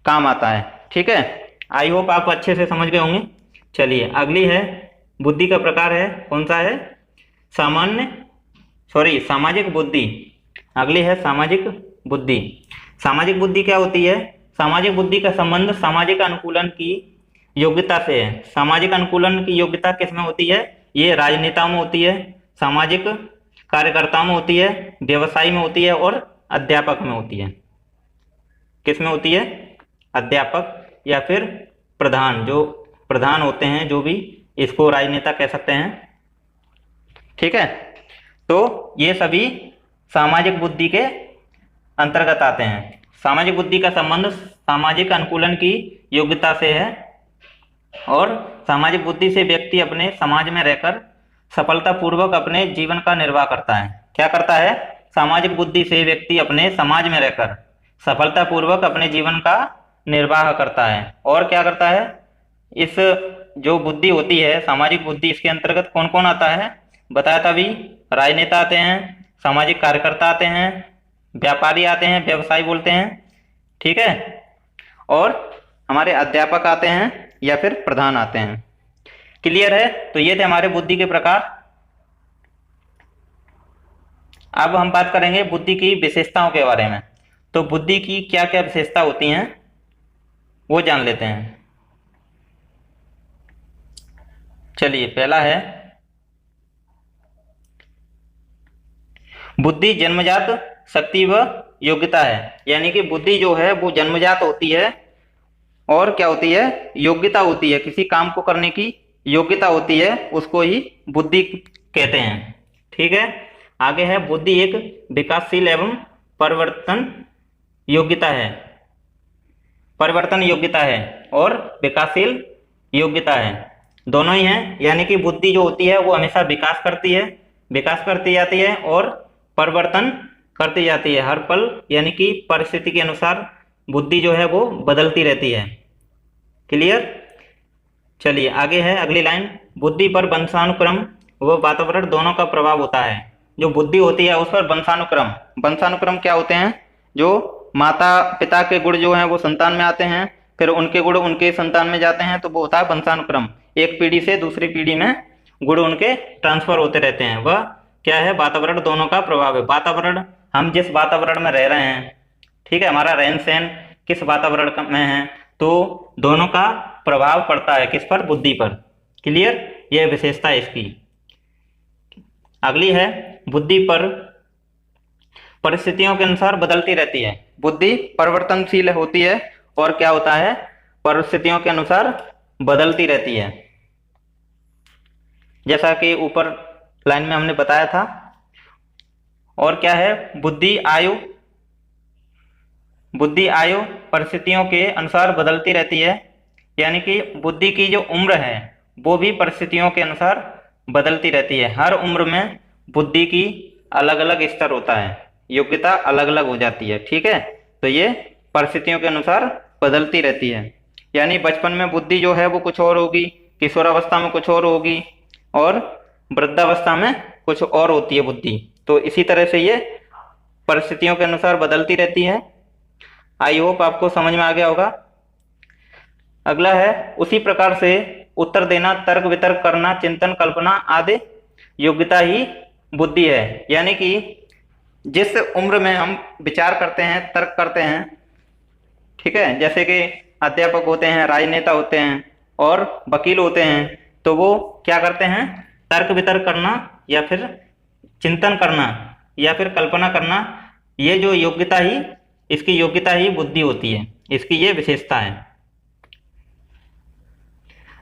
काम आता है। ठीक है, आई होप आप अच्छे से समझ गए होंगे। चलिए अगली है, बुद्धि का प्रकार है, कौन सा है? सामाजिक बुद्धि। अगली है सामाजिक बुद्धि। सामाजिक बुद्धि क्या होती है? सामाजिक बुद्धि का संबंध सामाजिक अनुकूलन की योग्यता से है। सामाजिक अनुकूलन की योग्यता किसमें होती है? ये राजनेताओं में होती है, सामाजिक कार्यकर्ताओं में होती है, व्यवसाय में होती है और अध्यापक में होती है। किस में होती है? अध्यापक या फिर प्रधान, जो प्रधान होते हैं, जो भी, इसको राजनेता कह सकते हैं। ठीक है, तो ये सभी सामाजिक बुद्धि के अंतर्गत आते हैं। सामाजिक बुद्धि का संबंध सामाजिक अनुकूलन की योग्यता से है और सामाजिक बुद्धि से व्यक्ति अपने समाज में रहकर सफलतापूर्वक अपने जीवन का निर्वाह करता है। क्या करता है? सामाजिक बुद्धि से व्यक्ति अपने समाज में रहकर सफलतापूर्वक अपने जीवन का निर्वाह करता है। और क्या करता है? इस जो बुद्धि होती है, सामाजिक बुद्धि, इसके अंतर्गत कौन कौन आता है? बताया था अभी। राजनेता आते हैं, सामाजिक कार्यकर्ता आते हैं, व्यापारी आते हैं, व्यवसाय बोलते हैं। ठीक है, और हमारे अध्यापक आते हैं या फिर प्रधान आते हैं। क्लियर है? तो ये थे हमारे बुद्धि के प्रकार। अब हम बात करेंगे बुद्धि की विशेषताओं के बारे में। तो बुद्धि की क्या क्या विशेषता होती हैं वो जान लेते हैं। चलिए, पहला है बुद्धि जन्मजात शक्ति व योग्यता है। यानी कि बुद्धि जो है वो जन्मजात होती है और क्या होती है? योग्यता होती है। किसी काम को करने की योग्यता होती है, उसको ही बुद्धि कहते हैं। ठीक है, आगे है बुद्धि एक विकासशील एवं परिवर्तन योग्यता है। परिवर्तन योग्यता है और विकासशील योग्यता है, दोनों ही हैं। यानी कि बुद्धि जो होती है वो हमेशा विकास करती है, विकास करती जाती है और परिवर्तन करती जाती है हर पल। यानी कि परिस्थिति के अनुसार बुद्धि जो है वो बदलती रहती है। क्लियर? चलिए आगे है अगली लाइन, बुद्धि पर वंशानुक्रम व वातावरण दोनों का प्रभाव होता है। जो बुद्धि होती है उस पर वंशानुक्रम, वंशानुक्रम क्या होते हैं? जो माता पिता के गुण जो हैं वो संतान में आते हैं, फिर उनके गुण उनके संतान में जाते हैं, तो वो होता है वंशानुक्रम। एक पीढ़ी से दूसरी पीढ़ी में गुण उनके ट्रांसफर होते रहते हैं। वह क्या है? वातावरण दोनों का प्रभाव है। वातावरण, हम जिस वातावरण में रह रहे हैं, ठीक है, हमारा रहन सहन किस वातावरण में है, तो दोनों का प्रभाव पड़ता है किस पर? बुद्धि पर। क्लियर? यह विशेषता है इसकी। अगली है बुद्धि पर परिस्थितियों के अनुसार बदलती रहती है। बुद्धि परिवर्तनशील होती है और क्या होता है? परिस्थितियों के अनुसार बदलती रहती है, जैसा कि ऊपर लाइन में हमने बताया था। और क्या है? बुद्धि आयु परिस्थितियों के अनुसार बदलती रहती है। यानी कि बुद्धि की जो उम्र है वो भी परिस्थितियों के अनुसार बदलती रहती है। हर उम्र में बुद्धि की अलग अलग स्तर होता है, योग्यता अलग अलग हो जाती है। ठीक है, तो ये परिस्थितियों के अनुसार बदलती रहती है। यानी बचपन में बुद्धि जो है वो कुछ और होगी, किशोरावस्था में कुछ और होगी और वृद्धावस्था में कुछ और होती है बुद्धि। तो इसी तरह से ये परिस्थितियों के अनुसार बदलती रहती है। आई होप आपको समझ में आ गया होगा। अगला है उसी प्रकार से उत्तर देना, तर्क वितर्क करना, चिंतन कल्पना आदि योग्यता ही बुद्धि है। यानी कि जिस उम्र में हम विचार करते हैं, तर्क करते हैं, ठीक है, जैसे कि अध्यापक होते हैं, राजनेता होते हैं और वकील होते हैं, तो वो क्या करते हैं? तर्क वितर्क करना या फिर चिंतन करना या फिर कल्पना करना, ये जो योग्यता ही, इसकी योग्यता ही बुद्धि होती है। इसकी ये विशेषता है।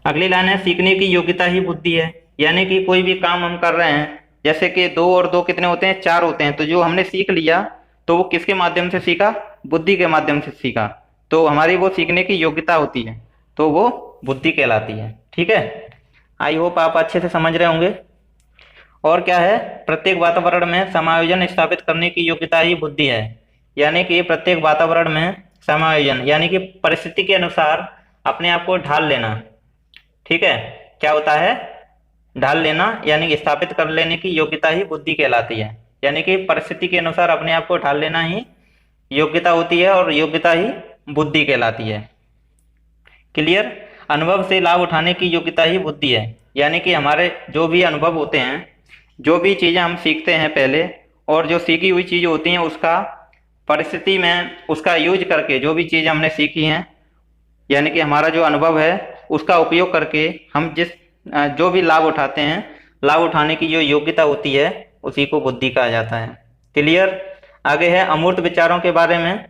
अगली लाइन है सीखने की योग्यता ही बुद्धि है। यानी कि कोई भी काम हम कर रहे हैं, जैसे कि 2 और 2 कितने होते हैं? 4 होते हैं। तो जो हमने सीख लिया तो वो किसके माध्यम से सीखा? बुद्धि के माध्यम से सीखा। तो हमारी वो सीखने की योग्यता होती है, तो वो बुद्धि कहलाती है। ठीक है, आई होप आप अच्छे से समझ रहे होंगे। और क्या है? प्रत्येक वातावरण में समायोजन स्थापित करने की योग्यता ही बुद्धि है। यानी कि प्रत्येक वातावरण में समायोजन, यानी कि परिस्थिति के अनुसार अपने आप को ढाल लेना। ठीक है, क्या होता है? ढाल लेना यानी कि स्थापित कर लेने की योग्यता ही बुद्धि कहलाती है। यानी कि परिस्थिति के अनुसार अपने आप को ढाल लेना ही योग्यता होती है और योग्यता ही बुद्धि कहलाती है। क्लियर। अनुभव से लाभ उठाने की योग्यता ही बुद्धि है। यानी कि हमारे जो भी अनुभव होते हैं, जो भी चीज़ें हम सीखते हैं पहले, और जो सीखी हुई चीज़ें होती हैं उसका परिस्थिति में उसका यूज करके जो भी चीज़ हमने सीखी हैं, यानी कि हमारा जो अनुभव है उसका उपयोग करके हम जो भी लाभ उठाते हैं, लाभ उठाने की जो योग्यता होती है उसी को बुद्धि कहा जाता है। क्लियर। आगे है अमूर्त विचारों के बारे में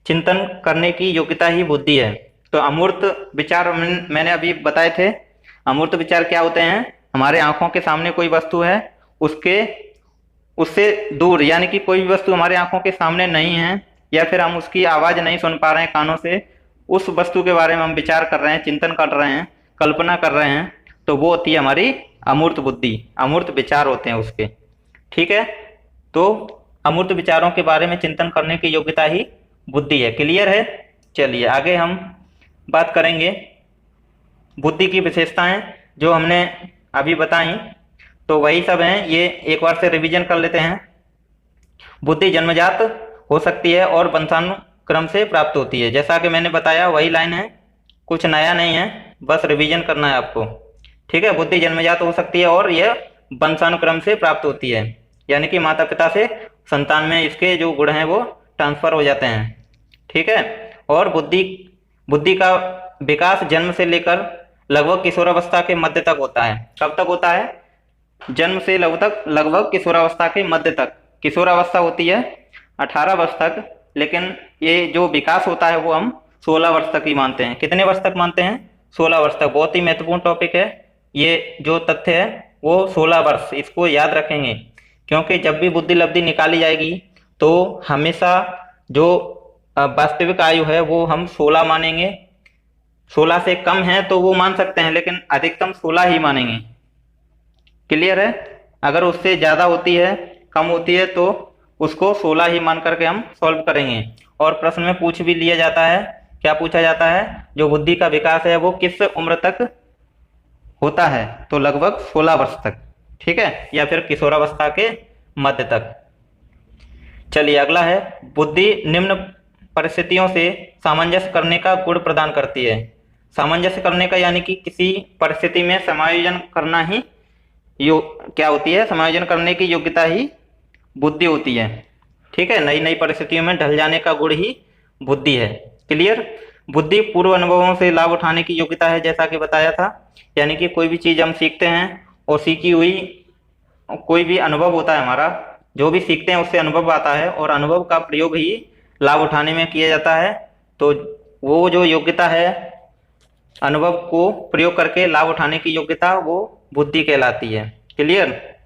चिंतन करने की योग्यता ही बुद्धि है। तो अमूर्त विचार मैंने अभी बताए थे। अमूर्त विचार क्या होते हैं? हमारे आंखों के सामने कोई वस्तु है, उससे दूर, यानी कि कोई भी वस्तु हमारे आंखों के सामने नहीं है या फिर हम उसकी आवाज नहीं सुन पा रहे हैं कानों से, उस वस्तु के बारे में हम विचार कर रहे हैं, चिंतन कर रहे हैं, कल्पना कर रहे हैं, तो वो होती है हमारी अमूर्त बुद्धि। अमूर्त विचार होते हैं उसके। ठीक है। तो अमूर्त विचारों के बारे में चिंतन करने की योग्यता ही बुद्धि है। क्लियर है। चलिए आगे हम बात करेंगे बुद्धि की विशेषताएं जो हमने अभी बताई, तो वही सब हैं। ये एक बार से रिवीजन कर लेते हैं। बुद्धि जन्मजात हो सकती है और वंशानुक्रम से प्राप्त होती है। जैसा कि मैंने बताया वही लाइन है, कुछ नया नहीं है, बस रिवीजन करना है आपको। ठीक है। बुद्धि जन्मजात हो सकती है और यह वंशानुक्रम से प्राप्त होती है, यानी कि माता पिता से संतान में इसके जो गुण हैं वो ट्रांसफर हो जाते हैं। ठीक है। और बुद्धि का विकास जन्म से लेकर लगभग किशोरावस्था के मध्य तक होता है। कब तक होता है? जन्म से लगभग किशोरावस्था के मध्य तक। किशोरावस्था होती है 18 वर्ष तक, लेकिन ये जो विकास होता है वो हम 16 वर्ष तक ही मानते हैं। कितने वर्ष तक मानते हैं? 16 वर्ष तक। बहुत ही महत्वपूर्ण टॉपिक है ये। जो तथ्य है वो 16 वर्ष, इसको याद रखेंगे, क्योंकि जब भी बुद्धि लब्धि निकाली जाएगी तो हमेशा जो वास्तविक आयु है वो हम 16 मानेंगे। 16 से कम है तो वो मान सकते हैं, लेकिन अधिकतम 16 ही मानेंगे। क्लियर है। अगर उससे ज्यादा होती है, कम होती है, तो उसको 16 ही मान करके हम सॉल्व करेंगे। और प्रश्न में पूछ भी लिया जाता है। क्या पूछा जाता है? जो बुद्धि का विकास है वो किस उम्र तक होता है? तो लगभग 16 वर्ष तक। ठीक है। या फिर किशोरावस्था के मध्य तक। चलिए अगला है बुद्धि निम्न परिस्थितियों से सामंजस्य करने का गुण प्रदान करती है। सामंजस्य करने का यानी कि किसी परिस्थिति में समायोजन करना ही क्या होती है? समायोजन करने की योग्यता ही बुद्धि होती है। ठीक है। नई नई परिस्थितियों में ढल जाने का गुण ही बुद्धि है। क्लियर। बुद्धि पूर्व अनुभवों से लाभ उठाने की योग्यता है, जैसा कि बताया था। यानी कि कोई भी चीज हम सीखते हैं और सीखी हुई कोई भी अनुभव होता है हमारा, जो भी सीखते हैं उससे अनुभव आता है और अनुभव का प्रयोग ही लाभ उठाने में किया जाता है। तो वो जो योग्यता है अनुभव को प्रयोग करके लाभ उठाने की योग्यता, वो बुद्धि कहलाती है। क्लियर।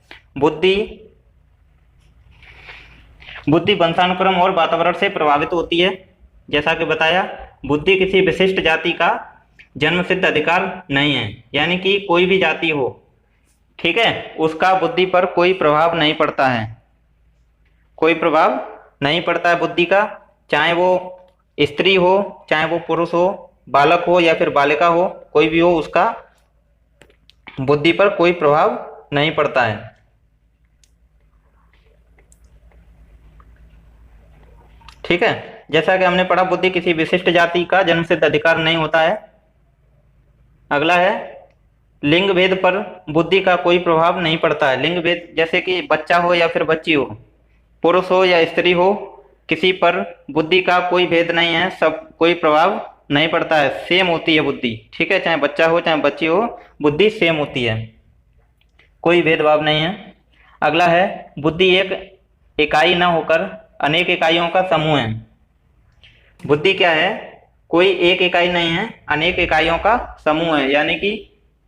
बुद्धि वंशानुक्रम और वातावरण से प्रभावित होती है। जैसा कि बताया, बुद्धि किसी विशिष्ट जाति का जन्म सिद्ध अधिकार नहीं है। यानी कि कोई भी जाति हो, ठीक है, उसका बुद्धि पर कोई प्रभाव नहीं पड़ता है। कोई प्रभाव नहीं पड़ता है बुद्धि का, चाहे वो स्त्री हो, चाहे वो पुरुष हो, बालक हो या फिर बालिका हो, कोई भी हो, उसका बुद्धि पर कोई प्रभाव नहीं पड़ता है। ठीक है। जैसा कि हमने पढ़ा, बुद्धि किसी विशिष्ट जाति का जन्म सिद्ध अधिकार नहीं होता है। अगला है लिंग भेद पर बुद्धि का कोई प्रभाव नहीं पड़ता है। लिंग भेद जैसे कि बच्चा हो या फिर बच्ची हो, पुरुष हो या स्त्री हो, किसी पर बुद्धि का कोई भेद नहीं है, सब कोई प्रभाव नहीं पड़ता है, सेम होती है बुद्धि। ठीक है। चाहे बच्चा हो चाहे बच्ची हो, बुद्धि सेम होती है, कोई भेदभाव नहीं है। अगला है बुद्धि एक इकाई न होकर अनेक इकाइयों का समूह है। बुद्धि क्या है? कोई एक इकाई नहीं है, अनेक इकाइयों का समूह है। यानी कि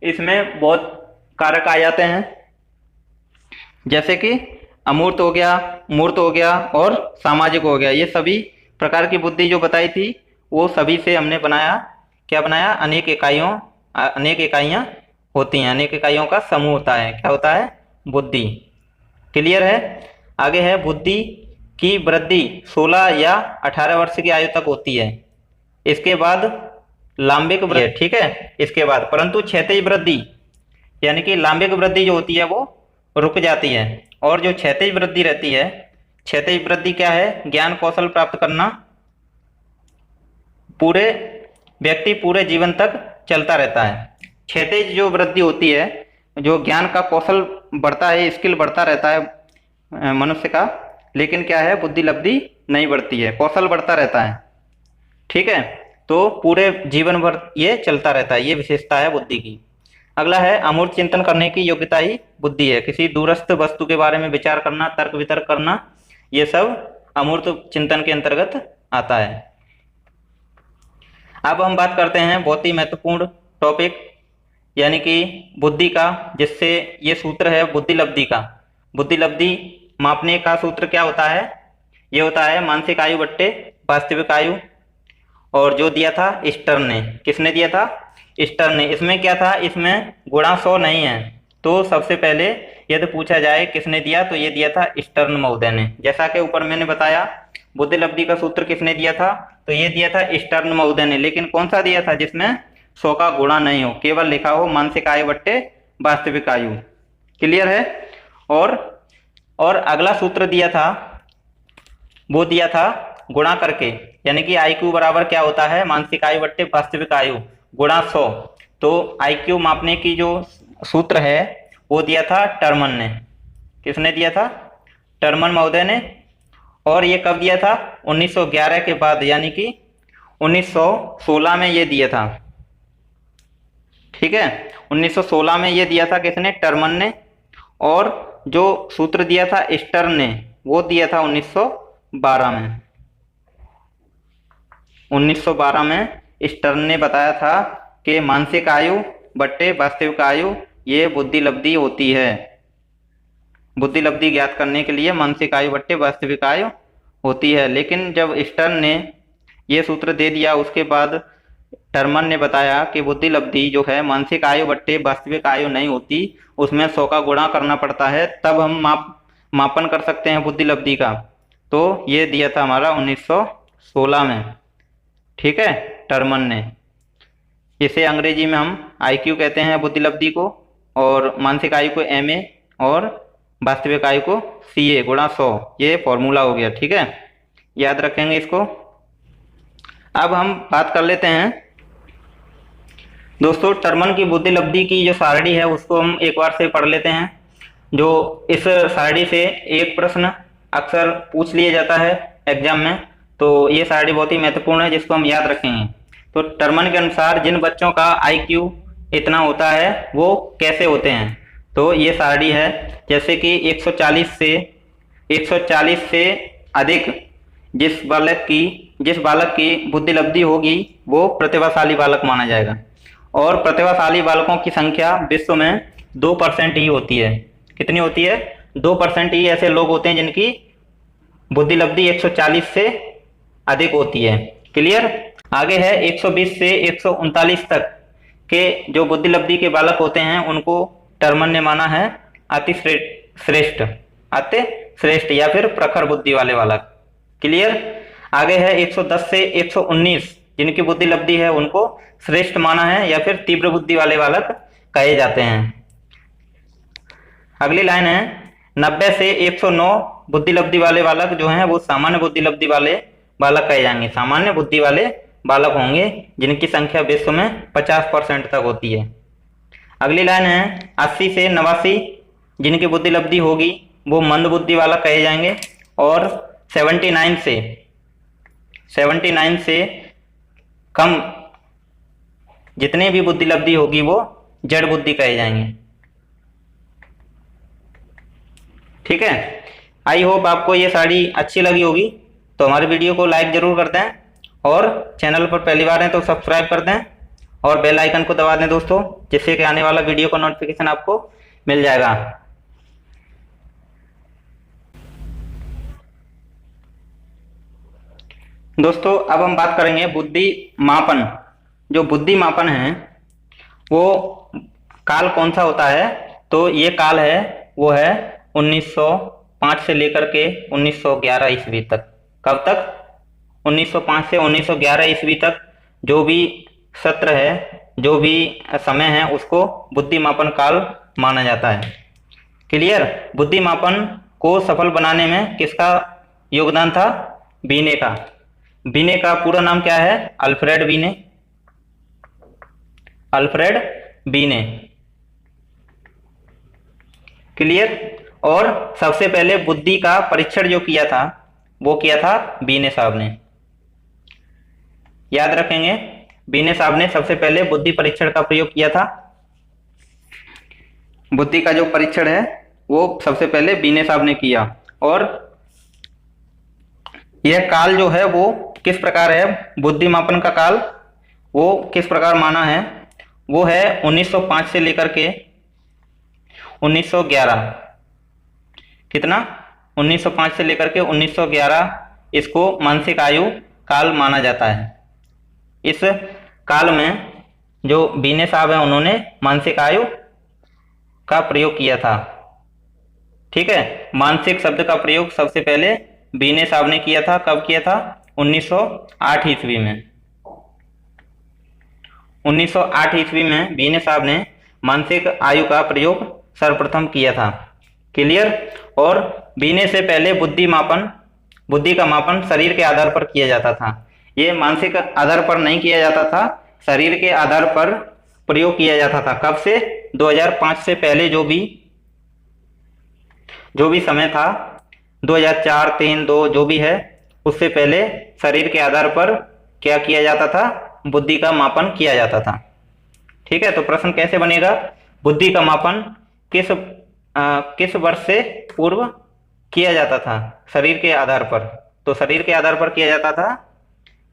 इसमें बहुत कारक आ जाते हैं, जैसे कि अमूर्त हो गया, मूर्त हो गया और सामाजिक हो गया। ये सभी प्रकार की बुद्धि जो बताई थी वो सभी से हमने बनाया, क्या बनाया? अनेक इकाइयां होती हैं, अनेक इकाइयों का समूह होता है। क्या होता है? बुद्धि। क्लियर है। आगे है बुद्धि की वृद्धि 16 या 18 वर्ष की आयु तक होती है। इसके बाद लांबिक वृद्धि। ठीक है। इसके बाद परंतु क्षैतिज वृद्धि यानी कि लांबिक वृद्धि जो होती है वो रुक जाती है, और जो क्षैतिज वृद्धि रहती है, क्षैतिज वृद्धि क्या है, ज्ञान कौशल प्राप्त करना, पूरे व्यक्ति पूरे जीवन तक चलता रहता है। क्षैतिज जो वृद्धि होती है, जो ज्ञान का कौशल बढ़ता है, स्किल बढ़ता रहता है मनुष्य का, लेकिन क्या है, बुद्धि लब्धि नहीं बढ़ती है, कौशल बढ़ता रहता है। ठीक है, तो पूरे जीवन भर ये चलता रहता है, ये विशेषता है बुद्धि की। अगला है अमूर्त चिंतन करने की योग्यता ही बुद्धि है। किसी दूरस्थ वस्तु के बारे में विचार करना, तर्क वितर्क करना, ये सब अमूर्त चिंतन के अंतर्गत आता है। अब हम बात करते हैं बहुत ही महत्वपूर्ण टॉपिक, यानी कि बुद्धि का, जिससे ये सूत्र है बुद्धि लब्धि का। बुद्धि लब्धि मापने का सूत्र क्या होता है, ये होता है मानसिक आयु बट्टे वास्तविक आयु, और जो दिया था स्टर्न ने। किसने दिया था, स्टर्न ने। इसमें क्या था, इसमें गुणा 100 नहीं है, तो सबसे पहले यदि पूछा जाए किसने दिया, तो ये दिया था स्टर्न महोदय ने। जैसा कि ऊपर मैंने बताया, बुद्धि लब्धि का सूत्र किसने दिया था, तो ये दिया था स्टर्न महोदय ने। लेकिन कौन सा दिया था, जिसमें 100 का गुणा नहीं हो, केवल लिखा हो मानसिक आयु बट्टे वास्तविक आयु। क्लियर है। और अगला सूत्र दिया था, वो दिया था गुणा करके, यानी कि IQ बराबर क्या होता है, मानसिक आयु बट्टे वास्तविक आयु गुणा 100। तो IQ मापने की जो सूत्र है वो दिया था टर्मन ने। किसने दिया था, टर्मन महोदय ने। और ये कब दिया था, 1911 के बाद, यानी कि 1916 में ये दिया था। ठीक है, 1916 में ये दिया था किसने, टर्मन ने। और जो सूत्र दिया था स्टर्न ने, वो दिया था 1912 में। 1912 में स्टर्न ने बताया था कि मानसिक आयु बट्टे वास्तविक आयु ये बुद्धि लब्धि होती है। बुद्धि लब्धि ज्ञात करने के लिए मानसिक आयु बट्टे वास्तविक आयु होती है। लेकिन जब स्टर्न ने ये सूत्र दे दिया, उसके बाद टर्मन ने बताया कि बुद्धि लब्धि जो है मानसिक आयु बट्टे वास्तविक आयु नहीं होती, उसमें 100 का गुणा करना पड़ता है, तब हम मापन कर सकते हैं बुद्धि लब्धि का। तो ये दिया था हमारा 1916 में। ठीक है, टर्मन ने। इसे अंग्रेजी में हम IQ कहते हैं बुद्धि लब्धि को, और मानसिक आयु को MA, और वास्तविक आयु को CA गुणा 100। ये फॉर्मूला हो गया। ठीक है, याद रखेंगे इसको। अब हम बात कर लेते हैं दोस्तों, टर्मन की बुद्धि लब्धि की जो सारणी है उसको हम एक बार से पढ़ लेते हैं। जो इस सारणी से एक प्रश्न अक्सर पूछ लिया जाता है एग्जाम में, तो ये सारणी बहुत ही महत्वपूर्ण है, जिसको हम याद रखेंगे। तो टर्मन के अनुसार जिन बच्चों का IQ इतना होता है वो कैसे होते हैं, तो ये सारणी है। जैसे कि 140 से अधिक जिस बालक की बुद्धि लब्धि होगी वो प्रतिभाशाली बालक माना जाएगा। और प्रतिभाशाली बालकों की संख्या विश्व में 2% ही होती है। कितनी होती है, 2% ही ऐसे लोग होते हैं जिनकी बुद्धि लब्धि 140 से अधिक होती है। क्लियर। आगे है 120 से 139 तक के जो बुद्धि लब्धि के बालक होते हैं उनको टर्मन ने माना है अति श्रेष्ठ या फिर प्रखर बुद्धि वाले बालक। क्लियर। आगे है 110 से 119 जिनकी बुद्धि लब्धि है उनको श्रेष्ठ माना है या फिर तीव्र बुद्धि वाले बालक कहे जाते हैं। अगली लाइन है 90 से 109 बुद्धि लब्धि वाले बालक जो हैं वो सामान्य बुद्धि लब्धि वाले बालक कहे जाएंगे। सामान्य बुद्धि वाले बालक होंगे जिनकी संख्या विश्व में 50% तक होती है। अगली लाइन है 80 से 89 जिनकी बुद्धि लब्धि होगी वो मंद बुद्धि वाला कहे जाएंगे। और 79 से कम जितने भी बुद्धि लब्धि होगी वो जड़ बुद्धि कहे जाएंगे। ठीक है, आई होप आपको ये साड़ी अच्छी लगी होगी, तो हमारी वीडियो को लाइक जरूर कर दें और चैनल पर पहली बार हैं तो सब्सक्राइब कर दें और बेल आइकन को दबा दें दोस्तों, जिससे कि आने वाला वीडियो का नोटिफिकेशन आपको मिल जाएगा। दोस्तों अब हम बात करेंगे बुद्धि मापन। जो बुद्धि मापन है वो काल कौन सा होता है, तो ये काल है वो है 1905 से लेकर के 1911 ईस्वी तक। कब तक? 1905 से 1911 ईस्वी तक जो भी सत्र है जो भी समय है उसको बुद्धि मापन काल माना जाता है। क्लियर। बुद्धि मापन को सफल बनाने में किसका योगदान था? बीने का। बीने का पूरा नाम क्या है? अल्फ्रेड बीने। अल्फ्रेड बीने। क्लियर। और सबसे पहले बुद्धि का परीक्षण जो किया था वो किया था बीने साहब ने। याद रखेंगे, बीने साहब ने सबसे पहले बुद्धि परीक्षण का प्रयोग किया था। बुद्धि का जो परीक्षण है वो सबसे पहले बीने साहब ने किया। और यह काल जो है वो किस प्रकार है? बुद्धि मापन का काल वो किस प्रकार माना है? वो है 1905 से लेकर के 1911। कितना? 1905 से लेकर के 1911 इसको मानसिक आयु काल माना जाता है। इस काल में जो बीने साहब है उन्होंने मानसिक आयु का प्रयोग किया था। ठीक है। मानसिक शब्द का प्रयोग सबसे पहले बीने साहब ने किया था। कब किया था? 1908 ईस्वी में। 1908 ईस्वी में बीने साहब ने मानसिक आयु का प्रयोग सर्वप्रथम किया था। क्लियर। और बीने से पहले बुद्धि का मापन शरीर के आधार पर किया जाता था। ये मानसिक आधार पर नहीं किया जाता था, शरीर के आधार पर प्रयोग किया जाता था। कब से? 2005 से पहले जो भी समय था, 2004, 3, 2 जो भी है, उससे पहले शरीर के आधार पर क्या किया जाता था? बुद्धि का मापन किया जाता था। ठीक है। तो प्रश्न कैसे बनेगा? बुद्धि का मापन किस वर्ष से पूर्व किया जाता था शरीर के आधार पर? तो शरीर के आधार पर किया जाता था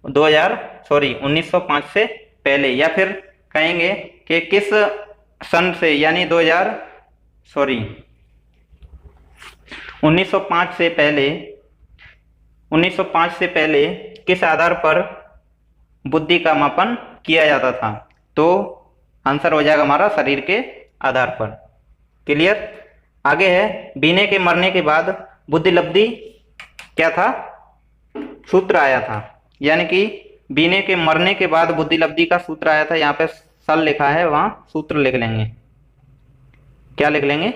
1905 से पहले। या फिर कहेंगे कि किस सन से, यानी 1905 से पहले किस आधार पर बुद्धि का मापन किया जाता था? तो आंसर हो जाएगा हमारा शरीर के आधार पर। क्लियर। आगे है, बीने के मरने के बाद बुद्धि लब्धि क्या था? सूत्र आया था। यानी कि बीने के मरने के बाद बुद्धि लब्धि का सूत्र आया था। यहाँ पे सल लिखा है, वहां सूत्र लिख लेंगे। क्या लिख लेंगे?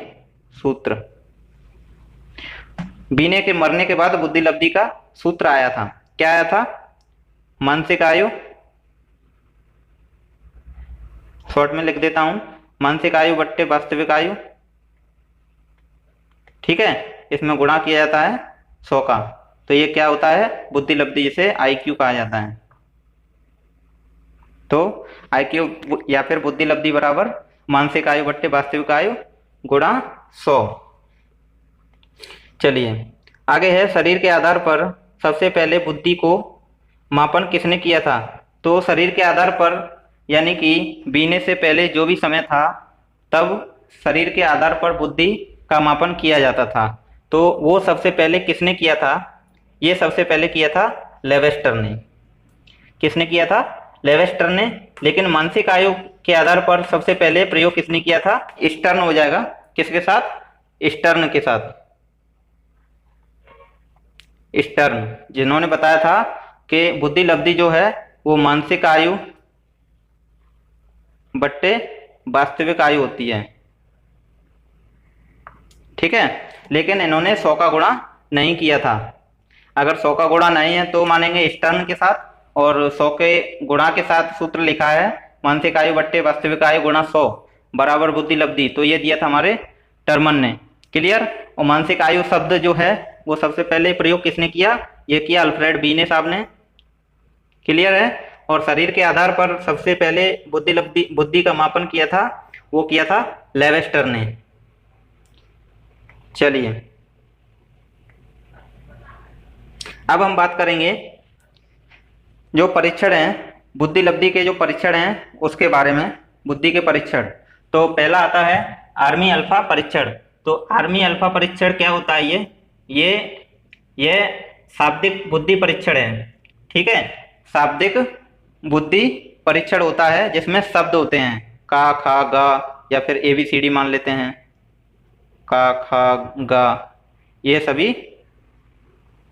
सूत्र। बीने के मरने के बाद बुद्धि लब्धि का सूत्र आया था। क्या आया था? मानसिक आयु, शॉर्ट में लिख देता हूं, मानसिक आयु बट्टे वास्तविक आयु। ठीक है। इसमें गुणा किया जाता है 100 का, तो ये क्या होता है? बुद्धि लब्धि, जिसे IQ कहा जाता है। तो IQ या फिर बुद्धि लब्धि बराबर मानसिक आयु बट्टे वास्तविक आयु गुणा 100। चलिए आगे है, शरीर के आधार पर सबसे पहले बुद्धि को मापन किसने किया था? तो शरीर के आधार पर, यानी कि बीने से पहले जो भी समय था, तब शरीर के आधार पर बुद्धि का मापन किया जाता था। तो वो सबसे पहले किसने किया था? ये सबसे पहले किया था लेवेस्टर ने। किसने किया था? लेवेस्टर ने। लेकिन मानसिक आयु के आधार पर सबसे पहले प्रयोग किसने किया था? स्टर्न हो जाएगा। किसके साथ? स्टर्न के साथ। स्टर्न, जिन्होंने बताया था कि बुद्धि लब्धि जो है वो मानसिक आयु बट्टे वास्तविक आयु होती है। ठीक है। लेकिन इन्होंने 100 का गुणा नहीं किया था। अगर 100 का गुणा नहीं है तो मानेंगे स्टर्न के साथ, और 100 के गुणा के साथ सूत्र लिखा है मानसिक आयु बट्टे वास्तविक आयु गुणा 100 बराबर बुद्धि लब्धि, तो ये दिया था हमारे टर्मन ने। क्लियर। और मानसिक आयु शब्द जो है वो सबसे पहले प्रयोग किसने किया? ये किया अल्फ्रेड बीने साहब ने। क्लियर है। और शरीर के आधार पर सबसे पहले बुद्धि का मापन किया था, वो किया था लेवेस्टर ने। चलिए अब हम बात करेंगे जो परीक्षण है, बुद्धि लब्धि के जो परीक्षण हैं उसके बारे में। बुद्धि के परीक्षण, तो पहला आता है आर्मी अल्फा परीक्षण। तो आर्मी अल्फा परीक्षण क्या होता है? ये शाब्दिक बुद्धि परीक्षण है। ठीक है। शाब्दिक बुद्धि परीक्षण होता है जिसमें शब्द होते हैं, का, खा, गा, या फिर ABCD मान लेते हैं, का, खा, गा, ये सभी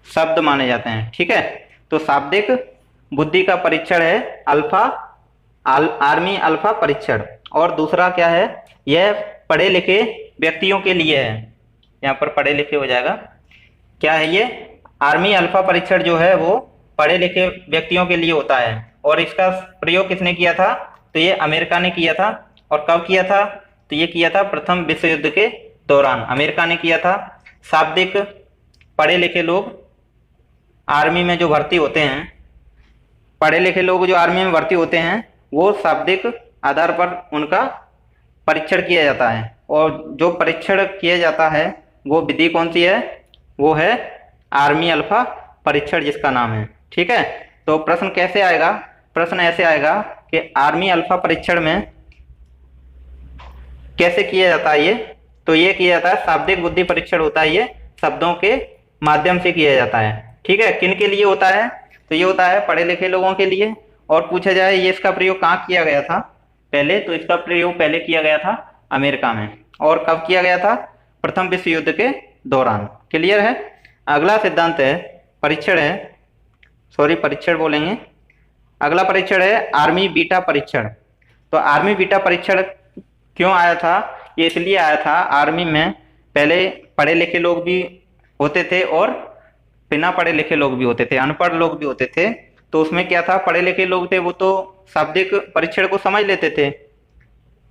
शब्द माने जाते हैं। ठीक है। तो शाब्दिक बुद्धि का परीक्षण है अल्फा आर्मी अल्फा परीक्षण। और दूसरा क्या है, यह पढ़े लिखे व्यक्तियों के लिए है। यहाँ पर पढ़े लिखे हो जाएगा। क्या है ये, आर्मी अल्फा परीक्षण जो है वो पढ़े लिखे व्यक्तियों के लिए होता है। और इसका प्रयोग किसने किया था, तो ये अमेरिका ने किया था। और कब किया था, तो ये किया था प्रथम विश्व युद्ध के दौरान अमेरिका ने किया था। शाब्दिक पढ़े लिखे लोग आर्मी में जो भर्ती होते हैं, पढ़े लिखे लोग जो आर्मी में भर्ती होते हैं, वो शाब्दिक आधार पर उनका परीक्षण किया जाता है। और जो परीक्षण किया जाता है वो विधि कौन सी है, वो है आर्मी अल्फा परीक्षण जिसका नाम है। ठीक है, तो प्रश्न कैसे आएगा, प्रश्न ऐसे आएगा कि आर्मी अल्फा परीक्षण में कैसे किया जाता है ये, तो ये किया जाता है शाब्दिक बुद्धि परीक्षण होता है, ये शब्दों के माध्यम से किया जाता है। ठीक है, किन के लिए होता है, तो ये होता है पढ़े लिखे लोगों के लिए। और पूछा जाए ये इसका प्रयोग कहाँ किया गया था पहले, तो इसका प्रयोग पहले किया गया था अमेरिका में। और कब किया गया था, प्रथम विश्व युद्ध के दौरान। क्लियर है। अगला सिद्धांत है परीक्षण है, सॉरी परीक्षण बोलेंगे। अगला परीक्षण है आर्मी बीटा परीक्षण। तो आर्मी बीटा परीक्षण क्यों आया था, ये इसलिए आया था, आर्मी में पहले पढ़े लिखे लोग भी होते थे और बिना पढ़े लिखे लोग भी होते थे, अनपढ़ लोग भी होते थे। तो उसमें क्या था, पढ़े लिखे लोग थे वो तो शाब्दिक परीक्षण को समझ लेते थे,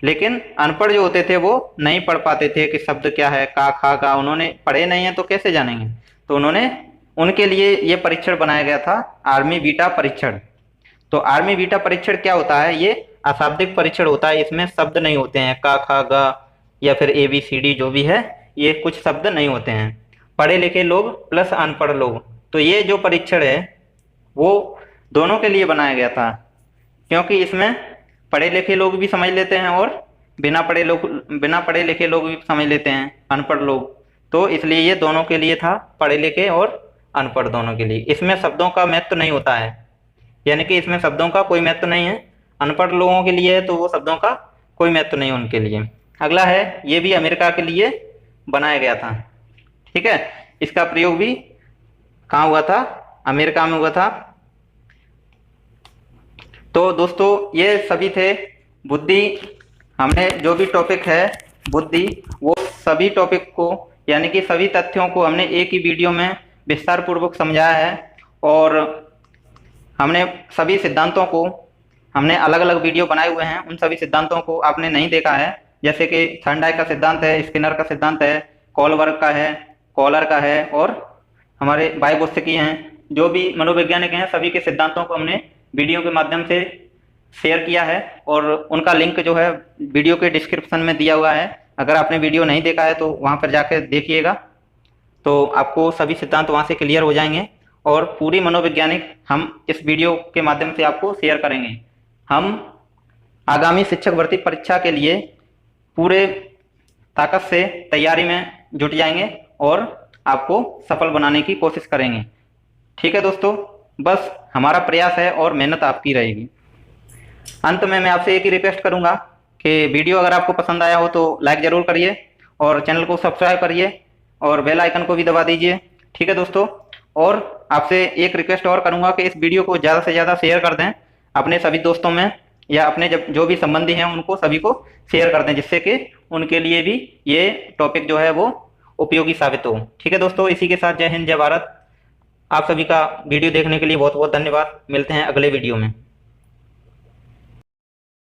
लेकिन अनपढ़ जो होते थे वो नहीं पढ़ पाते थे कि शब्द क्या है, का खा का, उन्होंने पढ़े नहीं है तो कैसे जानेंगे। तो उन्होंने उनके लिए ये परीक्षण बनाया गया था, आर्मी बीटा परीक्षण। तो आर्मी बीटा परीक्षण क्या होता है, ये अशाब्दिक परीक्षण होता है। इसमें शब्द नहीं होते हैं, का खा गा या फिर ABCD जो भी है, ये कुछ शब्द नहीं होते हैं। पढ़े लिखे लोग प्लस अनपढ़ लोग, तो ये जो परीक्षण है वो दोनों के लिए बनाया गया था, क्योंकि इसमें पढ़े लिखे लोग भी समझ लेते हैं और बिना पढ़े लिखे लोग भी समझ लेते हैं, अनपढ़ लोग। तो इसलिए ये दोनों के लिए था, पढ़े लिखे और अनपढ़ दोनों के लिए। इसमें शब्दों का महत्व नहीं होता है, यानी कि इसमें शब्दों का कोई महत्व नहीं है। अनपढ़ लोगों के लिए है तो वो शब्दों का कोई महत्व नहीं उनके लिए। अगला है, ये भी अमेरिका के लिए बनाया गया था। ठीक है, इसका प्रयोग भी कहाँ हुआ था, अमेरिका में हुआ था। तो दोस्तों ये सभी थे बुद्धि, हमने जो भी टॉपिक है बुद्धि, वो सभी टॉपिक को यानी कि सभी तथ्यों को हमने एक ही वीडियो में विस्तार पूर्वक समझाया है। और हमने सभी सिद्धांतों को हमने अलग अलग वीडियो बनाए हुए हैं, उन सभी सिद्धांतों को आपने नहीं देखा है, जैसे कि थर्नडाइक का सिद्धांत है, स्किनर का सिद्धांत है, कोलबर्ग का है, कॉलर का है, और हमारे वाइगोत्स्की हैं, जो भी मनोवैज्ञानिक हैं, सभी के सिद्धांतों को हमने वीडियो के माध्यम से शेयर किया है। और उनका लिंक जो है वीडियो के डिस्क्रिप्शन में दिया हुआ है। अगर आपने वीडियो नहीं देखा है तो वहाँ पर जाकर देखिएगा, तो आपको सभी सिद्धांत वहाँ से क्लियर हो जाएंगे। और पूरी मनोवैज्ञानिक हम इस वीडियो के माध्यम से आपको शेयर करेंगे। हम आगामी शिक्षक भर्ती परीक्षा के लिए पूरे ताकत से तैयारी में जुट जाएंगे और आपको सफल बनाने की कोशिश करेंगे। ठीक है दोस्तों, बस हमारा प्रयास है और मेहनत आपकी रहेगी। अंत में मैं आपसे एक ही रिक्वेस्ट करूंगा कि वीडियो अगर आपको पसंद आया हो तो लाइक ज़रूर करिए और चैनल को सब्सक्राइब करिए और बेल आइकन को भी दबा दीजिए। ठीक है दोस्तों, और आपसे एक रिक्वेस्ट और करूंगा कि इस वीडियो को ज़्यादा से ज़्यादा शेयर कर दें अपने सभी दोस्तों में, या अपने जो भी संबंधी हैं उनको सभी को शेयर कर दें, जिससे कि उनके लिए भी ये टॉपिक जो है वो उपयोगी साबित हो। ठीक है दोस्तों, इसी के साथ जय हिंद जय भारत। आप सभी का वीडियो देखने के लिए बहुत बहुत धन्यवाद। मिलते हैं अगले वीडियो में।